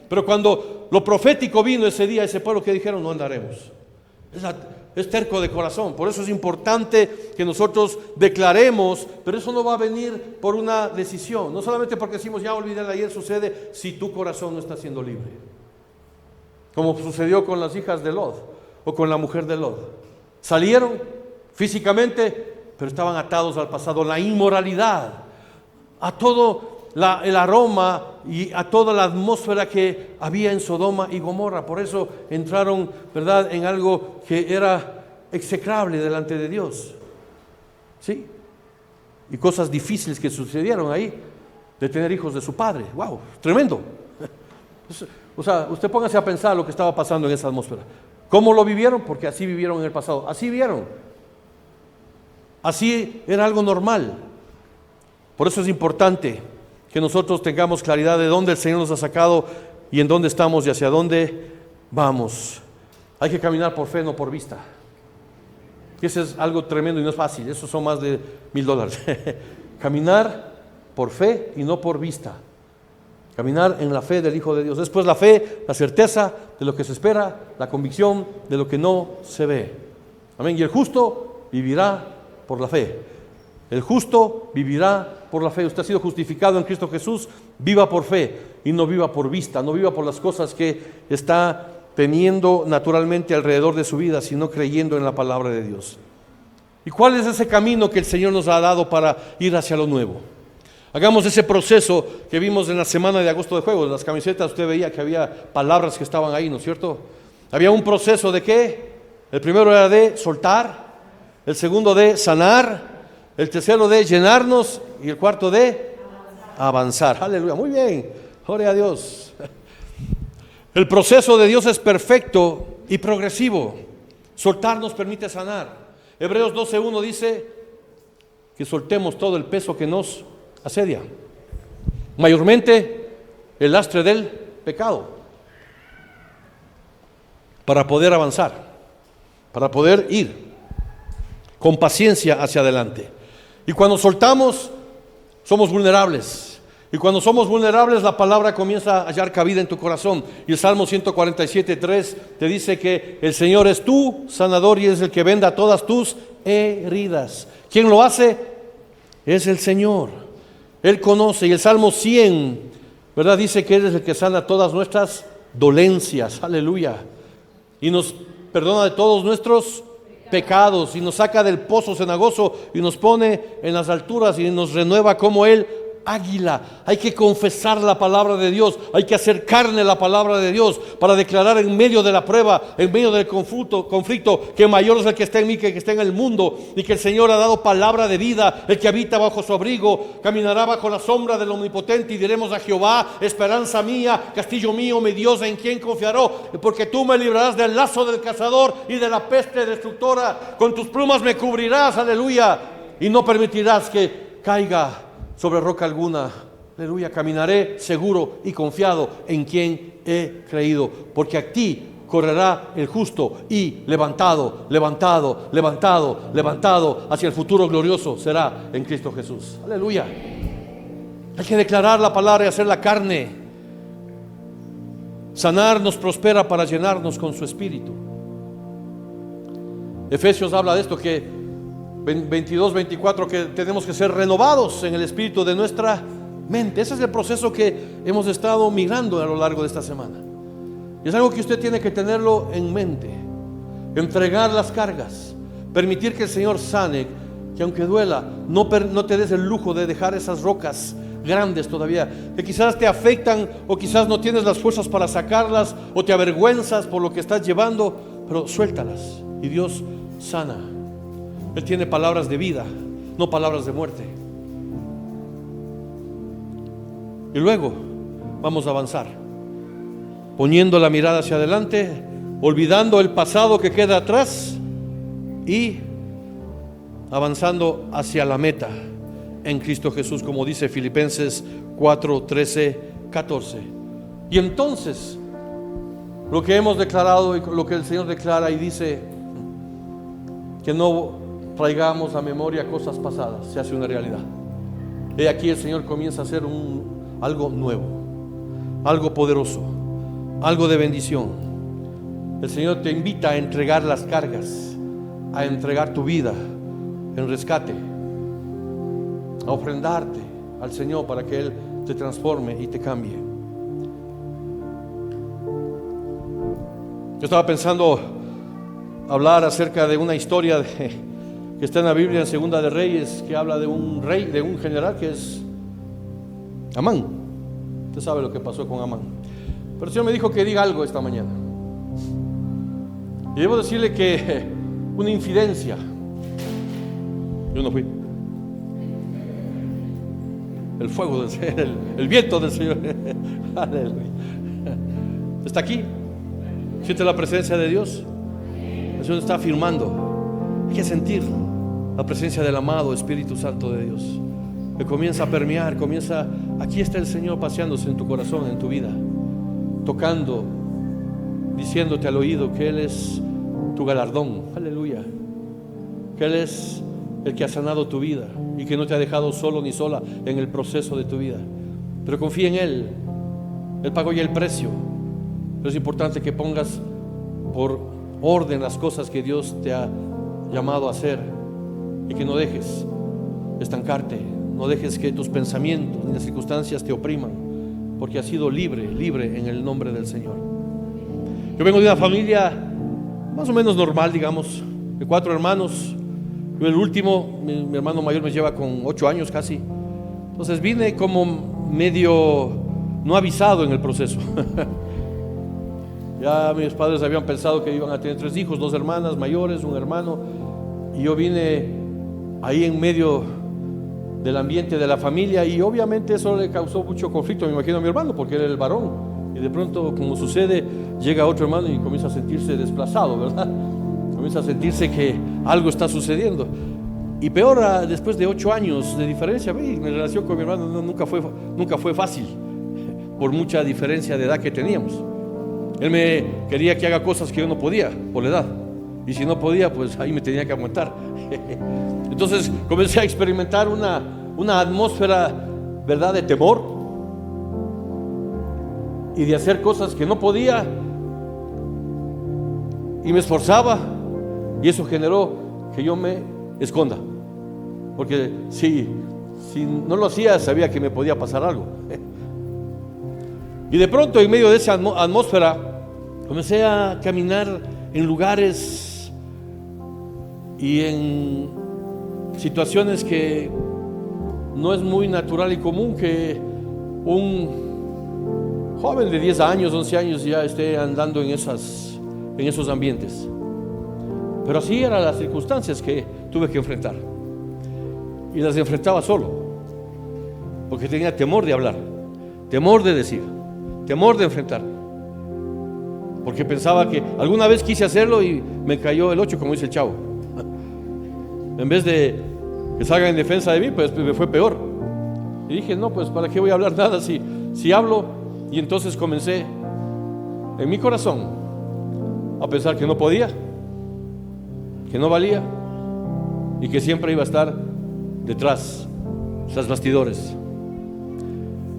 Pero cuando lo profético vino ese día, ese pueblo que dijeron, no andaremos. Es terco de corazón. Por eso es importante que nosotros declaremos, pero eso no va a venir por una decisión. No solamente porque decimos, ya olvidé de ayer, sucede si tu corazón no está siendo libre. Como sucedió con las hijas de Lot o con la mujer de Lot. Salieron físicamente, pero estaban atados al pasado, la inmoralidad, a todo el aroma y a toda la atmósfera que había en Sodoma y Gomorra. Por eso entraron, ¿verdad?, en algo que era execrable delante de Dios. ¿Sí? Y cosas difíciles que sucedieron ahí, de tener hijos de su padre. ¡Wow! Tremendo. O sea, usted póngase a pensar lo que estaba pasando en esa atmósfera. ¿Cómo lo vivieron? Porque así vivieron en el pasado. Así vieron. Así era algo normal. Por eso es importante que nosotros tengamos claridad de dónde el Señor nos ha sacado y en dónde estamos y hacia dónde vamos. Hay que caminar por fe, no por vista. Y eso es algo tremendo y no es fácil. Eso son más de $1,000. Caminar por fe y no por vista. Caminar en la fe del Hijo de Dios. Después la fe, la certeza de lo que se espera, la convicción de lo que no se ve. Amén. Y el justo vivirá por la fe. El justo vivirá por la fe. Usted ha sido justificado en Cristo Jesús. Viva por fe y no viva por vista. No viva por las cosas que está teniendo naturalmente alrededor de su vida, sino creyendo en la palabra de Dios. ¿Y cuál es ese camino que el Señor nos ha dado para ir hacia lo nuevo? Hagamos ese proceso que vimos en la semana de agosto de juegos. En las camisetas usted veía que había palabras que estaban ahí, ¿no es cierto? Había un proceso de ¿qué? El primero era de soltar, el segundo de sanar, el tercero de llenarnos y el cuarto de avanzar. Aleluya, muy bien, gloria a Dios. El proceso de Dios es perfecto y progresivo. Soltar nos permite sanar. Hebreos 12:1 dice que soltemos todo el peso que nos asedia, mayormente el lastre del pecado, para poder avanzar, para poder ir con paciencia hacia adelante. Y cuando soltamos, somos vulnerables. Y cuando somos vulnerables, la palabra comienza a hallar cabida en tu corazón. Y el Salmo 147:3 te dice que el Señor es tu sanador y es el que venda todas tus heridas. ¿Quién lo hace? Es el Señor. Él conoce. Y el Salmo 100, ¿verdad?, dice que Él es el que sana todas nuestras dolencias. Aleluya. Y nos perdona de todos nuestros pecados y nos saca del pozo cenagoso y nos pone en las alturas y nos renueva como el águila. Hay que confesar la palabra de Dios, hay que hacer carne la palabra de Dios para declarar en medio de la prueba, en medio del conflicto, que mayor es el que está en mí que el que está en el mundo, y que el Señor ha dado palabra de vida. El que habita bajo su abrigo caminará bajo la sombra del Omnipotente, y diremos a Jehová: esperanza mía, castillo mío, mi Dios, en quien confiaré, porque tú me librarás del lazo del cazador y de la peste destructora. Con tus plumas me cubrirás, aleluya, y no permitirás que caiga sobre roca alguna. Aleluya. Caminaré seguro y confiado en quien he creído, porque a ti correrá el justo, y levantado hacia el futuro glorioso será en Cristo Jesús. Aleluya. Hay que declarar la palabra y hacer la carne. Sanar nos prospera para llenarnos con su espíritu. Efesios habla de esto, que 22-24, que tenemos que ser renovados en el espíritu de nuestra mente. Ese es el proceso que hemos estado migrando a lo largo de esta semana. Y es algo que usted tiene que tenerlo en mente. Entregar las cargas, permitir que el Señor sane, que aunque duela, no te des el lujo de dejar esas rocas grandes todavía, que quizás te afectan, o quizás no tienes las fuerzas para sacarlas, o te avergüenzas por lo que estás llevando. pero suéltalas y Dios sana. Él tiene palabras de vida, no palabras de muerte. Y luego vamos a avanzar, poniendo la mirada hacia adelante, olvidando el pasado que queda atrás y avanzando hacia la meta en Cristo Jesús, como dice Filipenses 4, 13, 14. Y entonces, lo que hemos declarado y lo que el Señor declara y dice, que no traigamos a memoria cosas pasadas, se hace una realidad. Y aquí el Señor comienza a hacer algo nuevo, algo poderoso, algo de bendición. El Señor te invita a entregar las cargas, a entregar tu vida en rescate, a ofrendarte al Señor para que Él te transforme y te cambie. Yo estaba pensando hablar acerca de una historia que está en la Biblia, en Segunda de Reyes, que habla de un rey, de un general que es Amán. Usted sabe lo que pasó con Amán. Pero el Señor me dijo que diga algo esta mañana. Y debo decirle que una infidencia. Yo no fui. El fuego del Señor, el viento del Señor. Aleluya. Está aquí. Siente la presencia de Dios. El Señor está afirmando. Hay que sentir la presencia del amado Espíritu Santo de Dios, que comienza a permear, aquí está el Señor paseándose en tu corazón, en tu vida, tocando, diciéndote al oído que Él es tu galardón, aleluya, que Él es el que ha sanado tu vida y que no te ha dejado solo ni sola en el proceso de tu vida. Pero confía en Él. Él pagó ya el precio. Pero es importante que pongas por orden las cosas que Dios te ha llamado a hacer y que no dejes estancarte, no dejes que tus pensamientos ni las circunstancias te opriman, porque has sido libre en el nombre del Señor. Yo vengo de una familia más o menos normal, digamos, de 4 hermanos. Yo el último, mi hermano mayor me lleva con 8 años casi. Entonces vine como medio no avisado en el proceso. Ya mis padres habían pensado que iban a tener 3 hijos, 2 hermanas mayores, un hermano, y yo vine ahí en medio del ambiente de la familia, y obviamente eso le causó mucho conflicto, me imagino, a mi hermano, porque él era el varón, y de pronto, como sucede, llega otro hermano y comienza a sentirse desplazado, ¿verdad? Comienza a sentirse que algo está sucediendo. Y peor, después de 8 años de diferencia, mi relación con mi hermano nunca fue fácil, por mucha diferencia de edad que teníamos. Él me quería que haga cosas que yo no podía por la edad, y si no podía, pues ahí me tenía que aguantar. Entonces comencé a experimentar una atmósfera, ¿verdad?, de temor y de hacer cosas que no podía, y me esforzaba, y eso generó que yo me esconda, porque si no lo hacía, sabía que me podía pasar algo. Y de pronto, en medio de esa atmósfera, comencé a caminar en lugares y en situaciones que no es muy natural y común que un joven de 10 años, 11 años ya esté andando en esos ambientes. Pero así eran las circunstancias que tuve que enfrentar, y las enfrentaba solo, porque tenía temor de hablar, temor de decir, temor de enfrentar, porque pensaba que alguna vez quise hacerlo y me cayó el 8, como dice el chavo. En vez de que salga en defensa de mí, pues me fue peor. Y dije, no, pues ¿para qué voy a hablar nada si hablo? Y entonces comencé en mi corazón a pensar que no podía, que no valía, y que siempre iba a estar detrás, tras bastidores.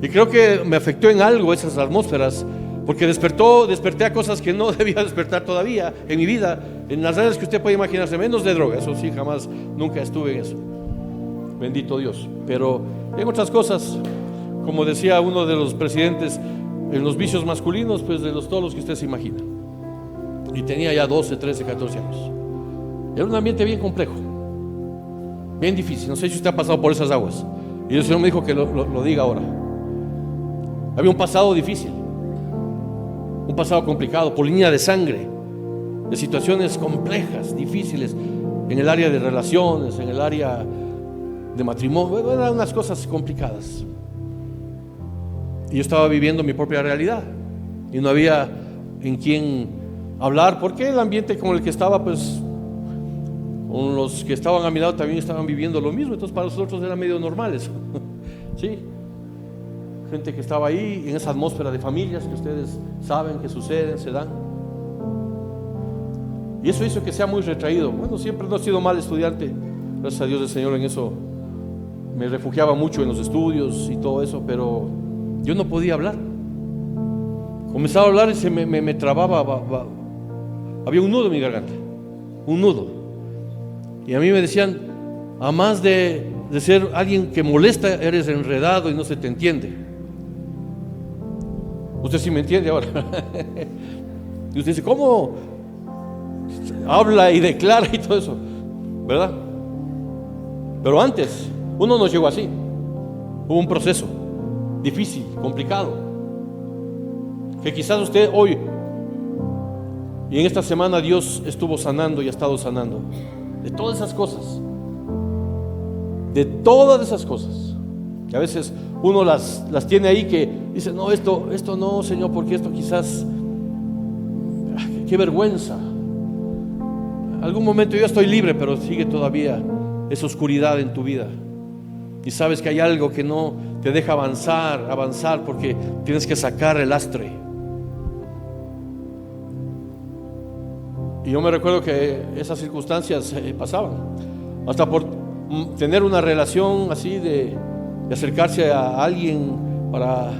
Y creo que me afectó en algo esas atmósferas, porque desperté a cosas que no debía despertar todavía en mi vida, en las redes que usted puede imaginarse, menos de droga, eso sí, nunca estuve en eso, bendito Dios. Pero en otras cosas, como decía uno de los presidentes, en los vicios masculinos, pues todos los que usted se imagina. Y tenía ya 12, 13, 14 años. Era un ambiente bien complejo, bien difícil. No sé si usted ha pasado por esas aguas, y el Señor me dijo que lo diga ahora. Había un pasado difícil, un pasado complicado, por línea de sangre. de situaciones complejas, difíciles, en el área de relaciones, en el área de matrimonio. Bueno, eran unas cosas complicadas. Y yo estaba viviendo mi propia realidad y no había en quién hablar, porque el ambiente con el que estaba, pues con los que estaban a mi lado también estaban viviendo lo mismo. Entonces para nosotros era medio normal eso. ¿Sí? Gente que estaba ahí en esa atmósfera de familias que ustedes saben que suceden, se dan. Y eso hizo que sea muy retraído. Bueno, siempre no he sido mal estudiante, gracias a Dios del Señor en eso. Me refugiaba mucho en los estudios y todo eso, pero yo no podía hablar. Comenzaba a hablar y se me trababa. Había un nudo en mi garganta, un nudo. Y a mí me decían, a más de ser alguien que molesta, eres enredado y no se te entiende. Usted sí me entiende ahora. Y usted dice, ¿cómo habla y declara y todo eso? ¿Verdad? Pero antes, uno no llegó así. Hubo un proceso difícil, complicado, que quizás usted hoy y en esta semana Dios estuvo sanando y ha estado sanando de todas esas cosas, de todas esas cosas que a veces uno las tiene ahí, que dice, no, esto no, Señor, porque esto quizás, qué vergüenza. Algún momento yo estoy libre, pero sigue todavía esa oscuridad en tu vida y sabes que hay algo que no te deja avanzar porque tienes que sacar el lastre. Y yo me recuerdo que esas circunstancias pasaban, hasta por tener una relación así de acercarse a alguien para,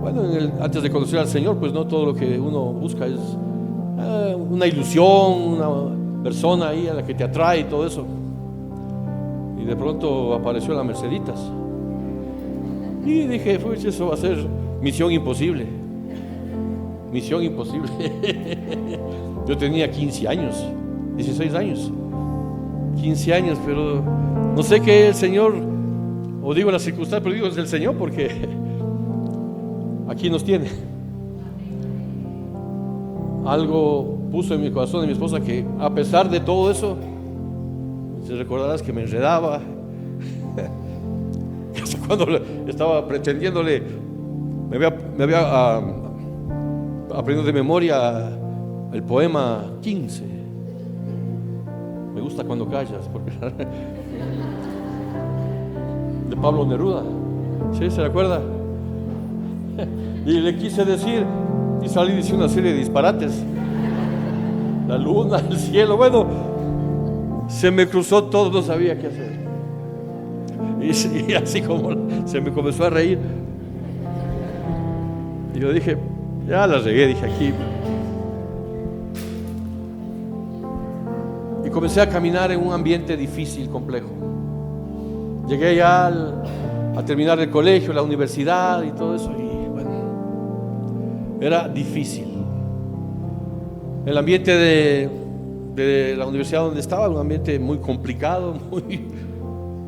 bueno, antes de conocer al Señor, pues no todo lo que uno busca es una ilusión, una persona ahí a la que te atrae y todo eso. Y de pronto apareció la Merceditas y dije, pues eso va a ser misión imposible. Misión imposible. Yo tenía 15 años, 16 años, 15 años, pero no sé qué el Señor, o digo la circunstancia, pero digo es el Señor porque aquí nos tiene. Algo puso en mi corazón de mi esposa que a pesar de todo eso, te recordarás que me enredaba. Cuando estaba pretendiéndole, me había aprendido de memoria el poema 15. Me gusta cuando callas, porque de Pablo Neruda. ¿Sí? ¿Se recuerda? Y le quise decir y salí diciendo una serie de disparates. La luna, el cielo, bueno, se me cruzó todo, no sabía qué hacer. Y así como se me comenzó a reír, y yo dije, ya la regué, dije aquí. Y comencé a caminar en un ambiente difícil, complejo. Llegué ya a terminar el colegio, la universidad y todo eso, y bueno, era difícil. El ambiente de la universidad donde estaba, un ambiente muy complicado, muy,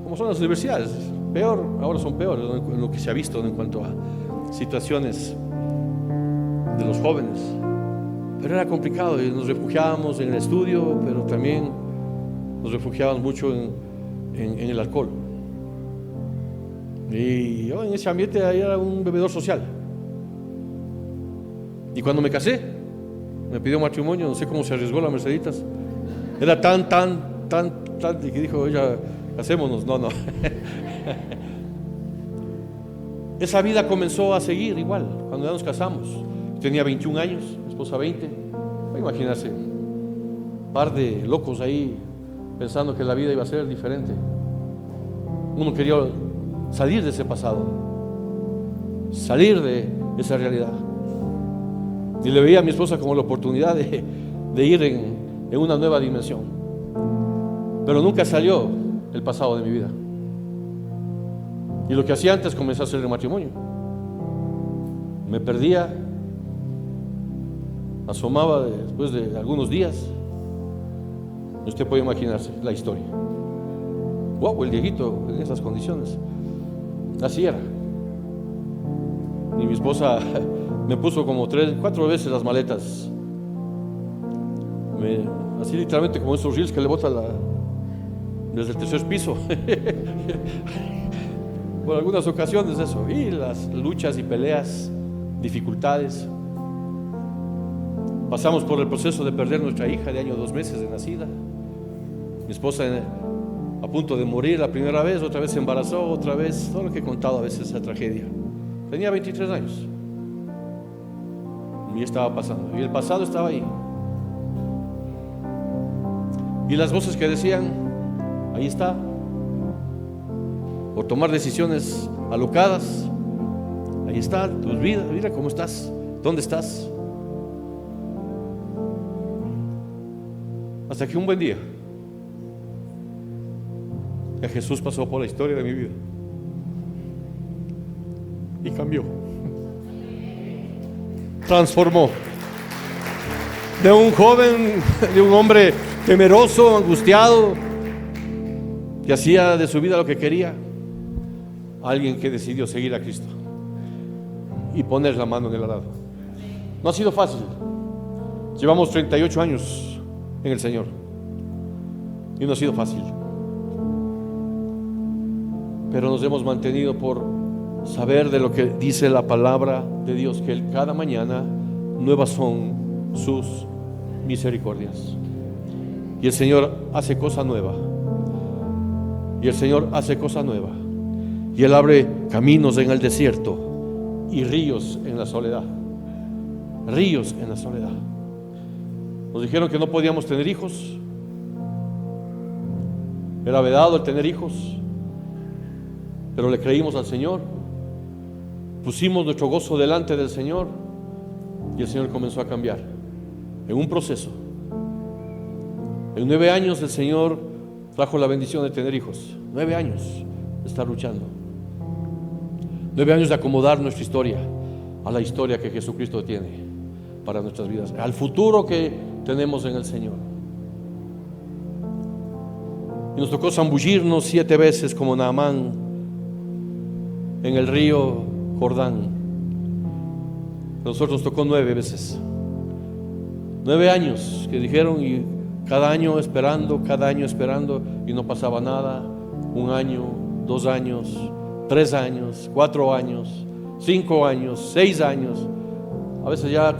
como son las universidades, peor, ahora son peores en lo que se ha visto en cuanto a situaciones de los jóvenes, pero era complicado y nos refugiábamos en el estudio, pero también nos refugiábamos mucho en el alcohol. Y yo en ese ambiente ahí era un bebedor social. Y cuando me casé, me pidió matrimonio, no sé cómo se arriesgó la Merceditas. Era tan que dijo ella, casémonos. No. Esa vida comenzó a seguir igual cuando ya nos casamos. Tenía 21 años, mi esposa 20. Imagínense, un par de locos ahí pensando que la vida iba a ser diferente. Uno quería salir de ese pasado, salir de esa realidad. Y le veía a mi esposa como la oportunidad de ir en una nueva dimensión. Pero nunca salió el pasado de mi vida. Y lo que hacía antes, comencé a hacer el matrimonio. Me perdía, asomaba después de algunos días. Usted puede imaginarse la historia. Wow, el Dieguito en esas condiciones. Así era. Y mi esposa me puso como 3, 4 veces las maletas. así literalmente como esos reels que le bota desde el tercer piso. Por algunas ocasiones eso, y las luchas y peleas, dificultades. Pasamos por el proceso de perder nuestra hija de año 2 meses de nacida. Mi esposa a punto de morir la primera vez, otra vez se embarazó, otra vez, todo lo que he contado a veces esa tragedia. Tenía 23 años y estaba pasando, y el pasado estaba ahí. Y las voces que decían, ahí está, por tomar decisiones alocadas, ahí está tu vida, mira cómo estás, dónde estás. Hasta que un buen día, que Jesús pasó por la historia de mi vida y cambió, transformó de un joven, de un hombre temeroso, angustiado, que hacía de su vida lo que quería, a alguien que decidió seguir a Cristo y poner la mano en el arado. No ha sido fácil. Llevamos 38 años en el Señor y no ha sido fácil, pero nos hemos mantenido por saber de lo que dice la palabra de Dios, que cada mañana nuevas son sus misericordias, y el Señor hace cosa nueva, y el Señor hace cosa nueva, y Él abre caminos en el desierto y ríos en la soledad. Ríos en la soledad. Nos dijeron que no podíamos tener hijos, era vedado el tener hijos, pero le creímos al Señor, pusimos nuestro gozo delante del Señor, y el Señor comenzó a cambiar en un proceso. En 9 años el Señor trajo la bendición de tener hijos. 9 años de estar luchando, 9 años de acomodar nuestra historia a la historia que Jesucristo tiene para nuestras vidas, al futuro que tenemos en el Señor. Y nos tocó zambullirnos 7 veces como Naamán en el río Jordán. A nosotros nos tocó 9 veces. 9 años que dijeron, y cada año esperando, y no pasaba nada. 1 año, 2 años, 3 años, 4 años, 5 años, 6 años. A veces ya,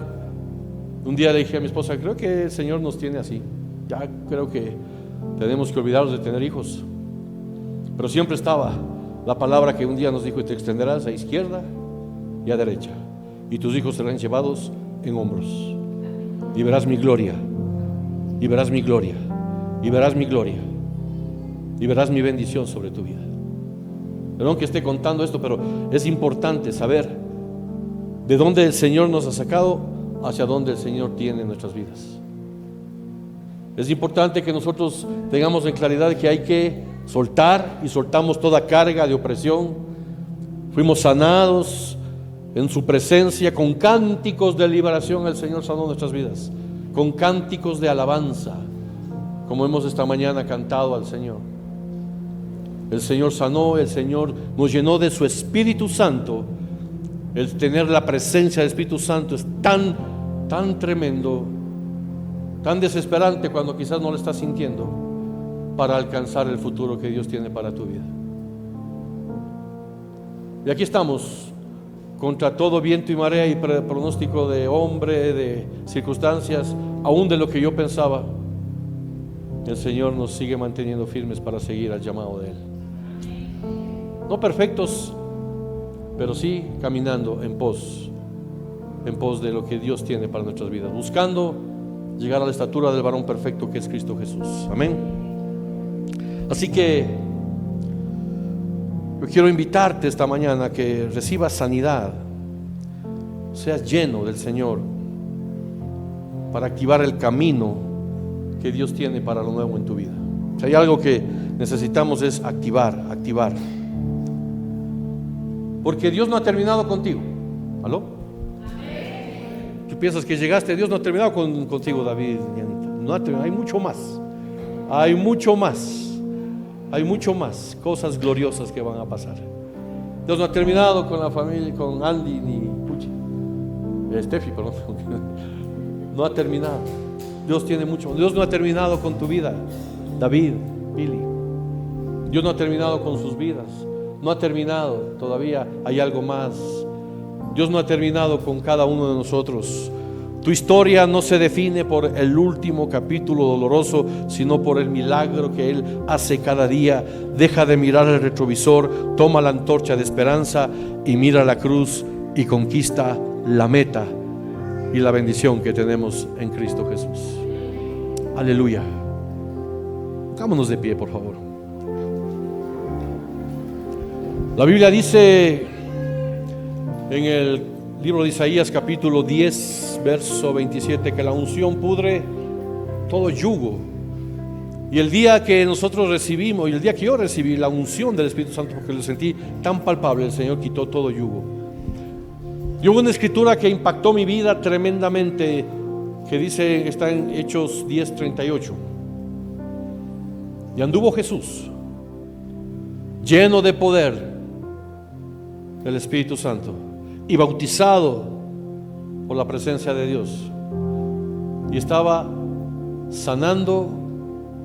un día le dije a mi esposa, creo que el Señor nos tiene así. Ya creo que tenemos que olvidarnos de tener hijos. Pero siempre estaba la palabra que un día nos dijo, y te extenderás a izquierda y a derecha, y tus hijos serán llevados en hombros, y verás mi gloria, y verás mi gloria, y verás mi gloria, y verás mi bendición sobre tu vida. Perdón que esté contando esto, pero es importante saber de dónde el Señor nos ha sacado, hacia dónde el Señor tiene nuestras vidas. Es importante que nosotros tengamos en claridad que hay que soltar, y soltamos toda carga de opresión. Fuimos sanados en su presencia, con cánticos de liberación. El Señor sanó nuestras vidas, con cánticos de alabanza, como hemos esta mañana cantado al Señor. El Señor sanó, el Señor nos llenó de su Espíritu Santo. El tener la presencia del Espíritu Santo es tan tremendo, tan desesperante cuando quizás no lo estás sintiendo, para alcanzar el futuro que Dios tiene para tu vida. Y aquí estamos, contra todo viento y marea y pronóstico de hombre, de circunstancias, aún de lo que yo pensaba. El Señor nos sigue manteniendo firmes para seguir al llamado de Él. No perfectos, pero sí caminando en pos de lo que Dios tiene para nuestras vidas, buscando llegar a la estatura del varón perfecto que es Cristo Jesús. Amén. Así que yo quiero invitarte esta mañana a que recibas sanidad, seas lleno del Señor, para activar el camino que Dios tiene para lo nuevo en tu vida. Si hay algo que necesitamos es activar, porque Dios no ha terminado contigo. ¿Aló? Tú piensas que llegaste, Dios no ha terminado contigo, David. No ha terminado, hay mucho más cosas gloriosas que van a pasar. Dios no ha terminado con la familia, con Andy ni Steffi, perdón. No ha terminado. Dios tiene mucho. Dios no ha terminado con tu vida, David, Billy. Dios no ha terminado con sus vidas. No ha terminado, todavía hay algo más. Dios no ha terminado con cada uno de nosotros. Tu historia no se define por el último capítulo doloroso, sino por el milagro que Él hace cada día. Deja de mirar el retrovisor, toma la antorcha de esperanza y mira la cruz y conquista la meta y la bendición que tenemos en Cristo Jesús. Aleluya. Pongámonos de pie, por favor. La Biblia dice en el libro de Isaías capítulo 10 verso 27 que la unción pudre todo yugo. Y el día que nosotros recibimos, y el día que yo recibí la unción del Espíritu Santo, porque lo sentí tan palpable, el Señor quitó todo yugo. Y hubo una escritura que impactó mi vida tremendamente, que dice, está en Hechos 10:38. Y anduvo Jesús lleno de poder del Espíritu Santo y bautizado por la presencia de Dios, y estaba sanando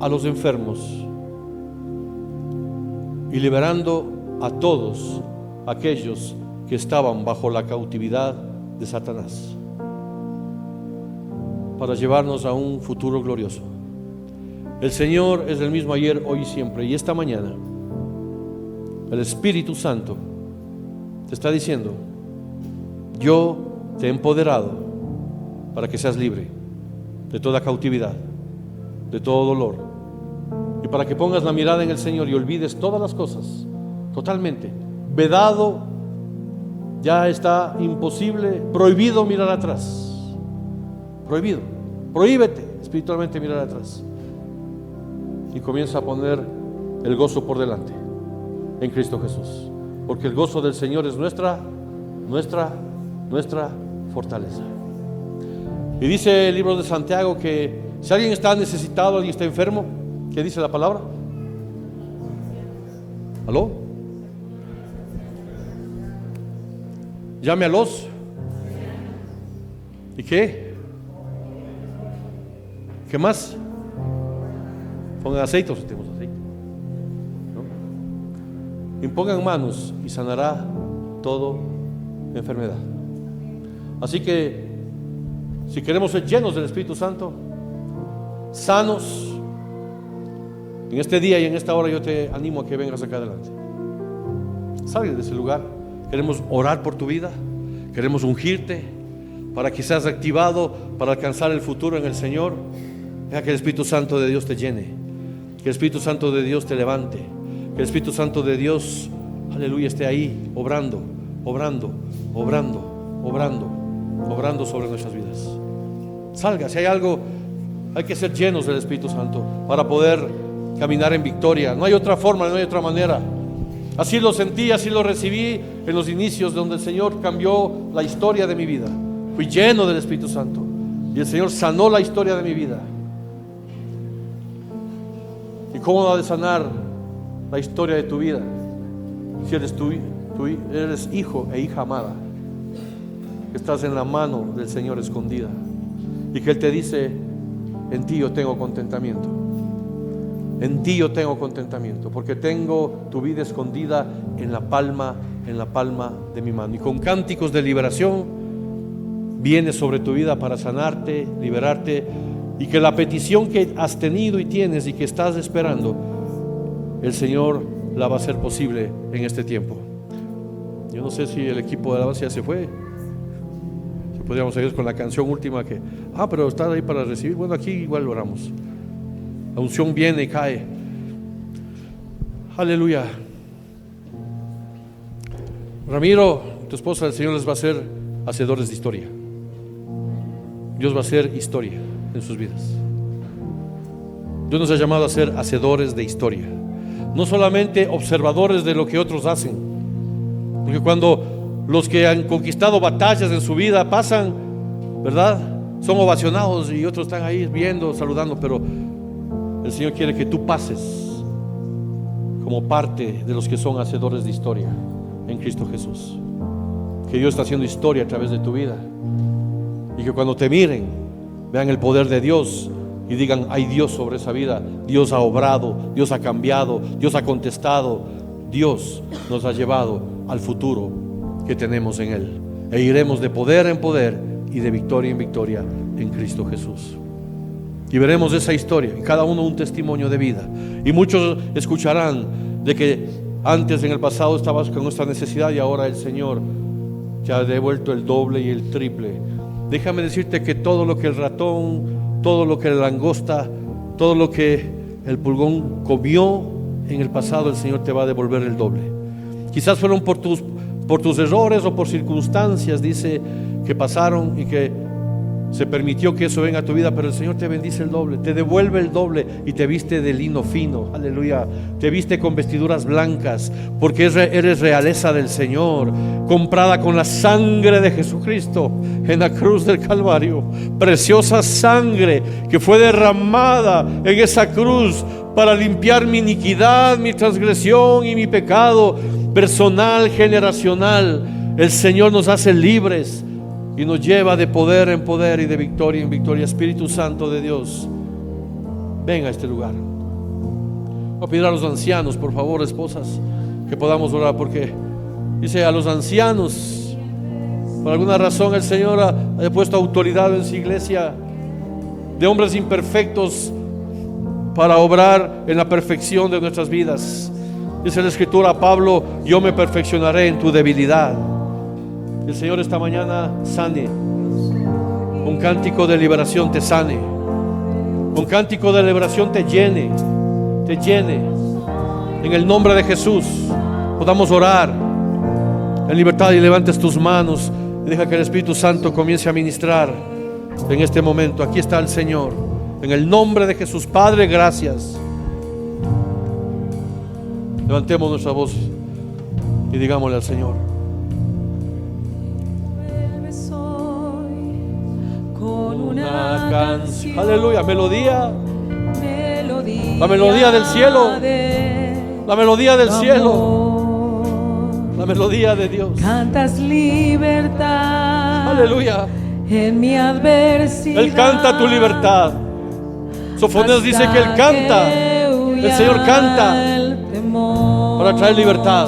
a los enfermos y liberando a todos aquellos que estaban bajo la cautividad de Satanás, para llevarnos a un futuro glorioso. El Señor es el mismo ayer, hoy y siempre. Y esta mañana el Espíritu Santo te está diciendo: yo te he empoderado para que seas libre de toda cautividad, de todo dolor, y para que pongas la mirada en el Señor y olvides todas las cosas totalmente. Vedado, ya está imposible, prohibido mirar atrás. Prohibido, prohíbete espiritualmente mirar atrás, y comienza a poner el gozo por delante en Cristo Jesús, porque el gozo del Señor es nuestra fortaleza. Y dice el libro de Santiago que si alguien está necesitado, alguien está enfermo, ¿qué dice la palabra? ¿Aló? Llame a los. ¿Y qué? ¿Qué más? Pongan aceite, si tenemos aceite, ¿no? Impongan manos y sanará toda enfermedad. Así que si queremos ser llenos del Espíritu Santo, sanos, en este día y en esta hora yo te animo a que vengas acá adelante. Salga de ese lugar. Queremos orar por tu vida, queremos ungirte para que seas activado para alcanzar el futuro en el Señor. Deja que el Espíritu Santo de Dios te llene, que el Espíritu Santo de Dios te levante, que el Espíritu Santo de Dios, aleluya, esté ahí obrando sobre nuestras vidas. Salga, si hay algo, hay que ser llenos del Espíritu Santo para poder caminar en victoria. No hay otra forma, no hay otra manera. Así lo sentí, así lo recibí en los inicios, donde el Señor cambió la historia de mi vida. Fui lleno del Espíritu Santo y el Señor sanó la historia de mi vida. ¿Y cómo va a sanar la historia de tu vida? Si eres eres hijo e hija amada, que estás en la mano del Señor escondida, y que Él te dice: en ti yo tengo contentamiento, en ti yo tengo contentamiento, porque tengo tu vida escondida en la palma de mi mano. Y con cánticos de liberación viene sobre tu vida para sanarte, liberarte, y que la petición que has tenido y tienes y que estás esperando, el Señor la va a hacer posible en este tiempo. Yo no sé si el equipo de alabanza ya se fue. Si podríamos seguir con la canción última que, pero está ahí para recibir. Bueno, aquí igual lo oramos. La unción viene y cae. Aleluya. Ramiro, tu esposa, el Señor les va a hacer hacedores de historia. Dios va a hacer historia en sus vidas. Dios nos ha llamado a ser hacedores de historia, no solamente observadores de lo que otros hacen, porque cuando los que han conquistado batallas en su vida pasan, ¿verdad?, son ovacionados y otros están ahí viendo, saludando, pero el Señor quiere que tú pases como parte de los que son hacedores de historia en Cristo Jesús, que Dios está haciendo historia a través de tu vida, y que cuando te miren vean el poder de Dios y digan: hay Dios sobre esa vida. Dios ha obrado, Dios ha cambiado, Dios ha contestado, Dios nos ha llevado al futuro que tenemos en Él, e iremos de poder en poder y de victoria en victoria en Cristo Jesús. Y veremos esa historia, en cada uno un testimonio de vida. Y muchos escucharán de que antes, en el pasado, estabas con esta necesidad y ahora el Señor te ha devuelto el doble y el triple. Déjame decirte que todo lo que el ratón, todo lo que la langosta, todo lo que el pulgón comió en el pasado, el Señor te va a devolver el doble. Quizás fueron por tus errores o por circunstancias, dice, que pasaron y que se permitió que eso venga a tu vida, pero el Señor te bendice el doble, te devuelve el doble y te viste de lino fino, aleluya, te viste con vestiduras blancas, porque eres realeza del Señor, comprada con la sangre de Jesucristo en la cruz del Calvario, preciosa sangre que fue derramada en esa cruz para limpiar mi iniquidad, mi transgresión y mi pecado personal, generacional. El Señor nos hace libres y nos lleva de poder en poder y de victoria en victoria. Espíritu Santo de Dios, ven a este lugar. Voy a pedir a los ancianos, por favor, esposas, que podamos orar, porque dice: a los ancianos, por alguna razón el Señor ha puesto autoridad en su iglesia de hombres imperfectos para obrar en la perfección de nuestras vidas. Dice la Escritura: Pablo, yo me perfeccionaré en tu debilidad. El Señor esta mañana sane, un cántico de liberación te sane, un cántico de liberación te llene, en el nombre de Jesús. Podamos orar en libertad, y levantes tus manos y deja que el Espíritu Santo comience a ministrar en este momento. Aquí está el Señor, en el nombre de Jesús. Padre, gracias. Levantemos nuestra voz y digámosle al Señor: una canción, aleluya, melodía, la melodía del cielo, la melodía del cielo, la melodía de Dios. Cantas libertad, aleluya, en mi adversidad. Él canta tu libertad. Sofonías dice que Él canta, el Señor canta para traer libertad.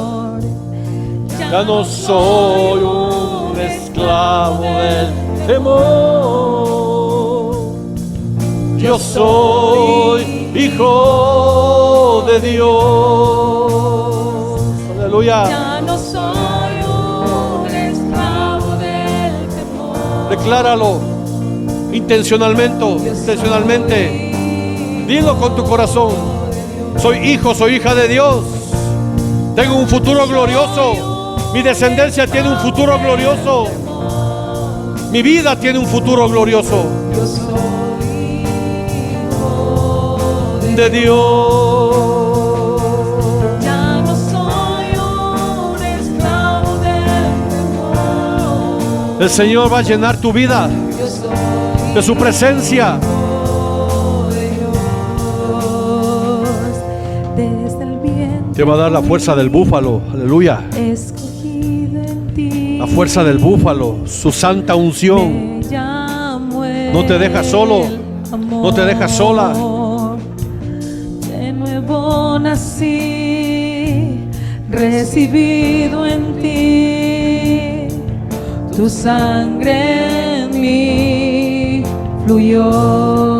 Ya no soy un esclavo del temor, yo soy hijo de Dios. Aleluya. Ya no soy un esclavo del temor. Decláralo intencionalmente. Dilo con tu corazón: soy hijo, soy hija de Dios. Tengo un futuro glorioso. Mi descendencia tiene un futuro glorioso. Mi vida tiene un futuro glorioso. Yo soy de Dios. Ya no soy un esclavo del temor. El Señor va a llenar tu vida Yo soy de su presencia. desde el vientre. Te va a dar la fuerza del búfalo, aleluya. Escogido en ti. La fuerza del búfalo, su santa unción. Me llamo el No te deja solo, no te deja sola. De nuevo nací, recibido en ti, tu sangre en mí fluyó.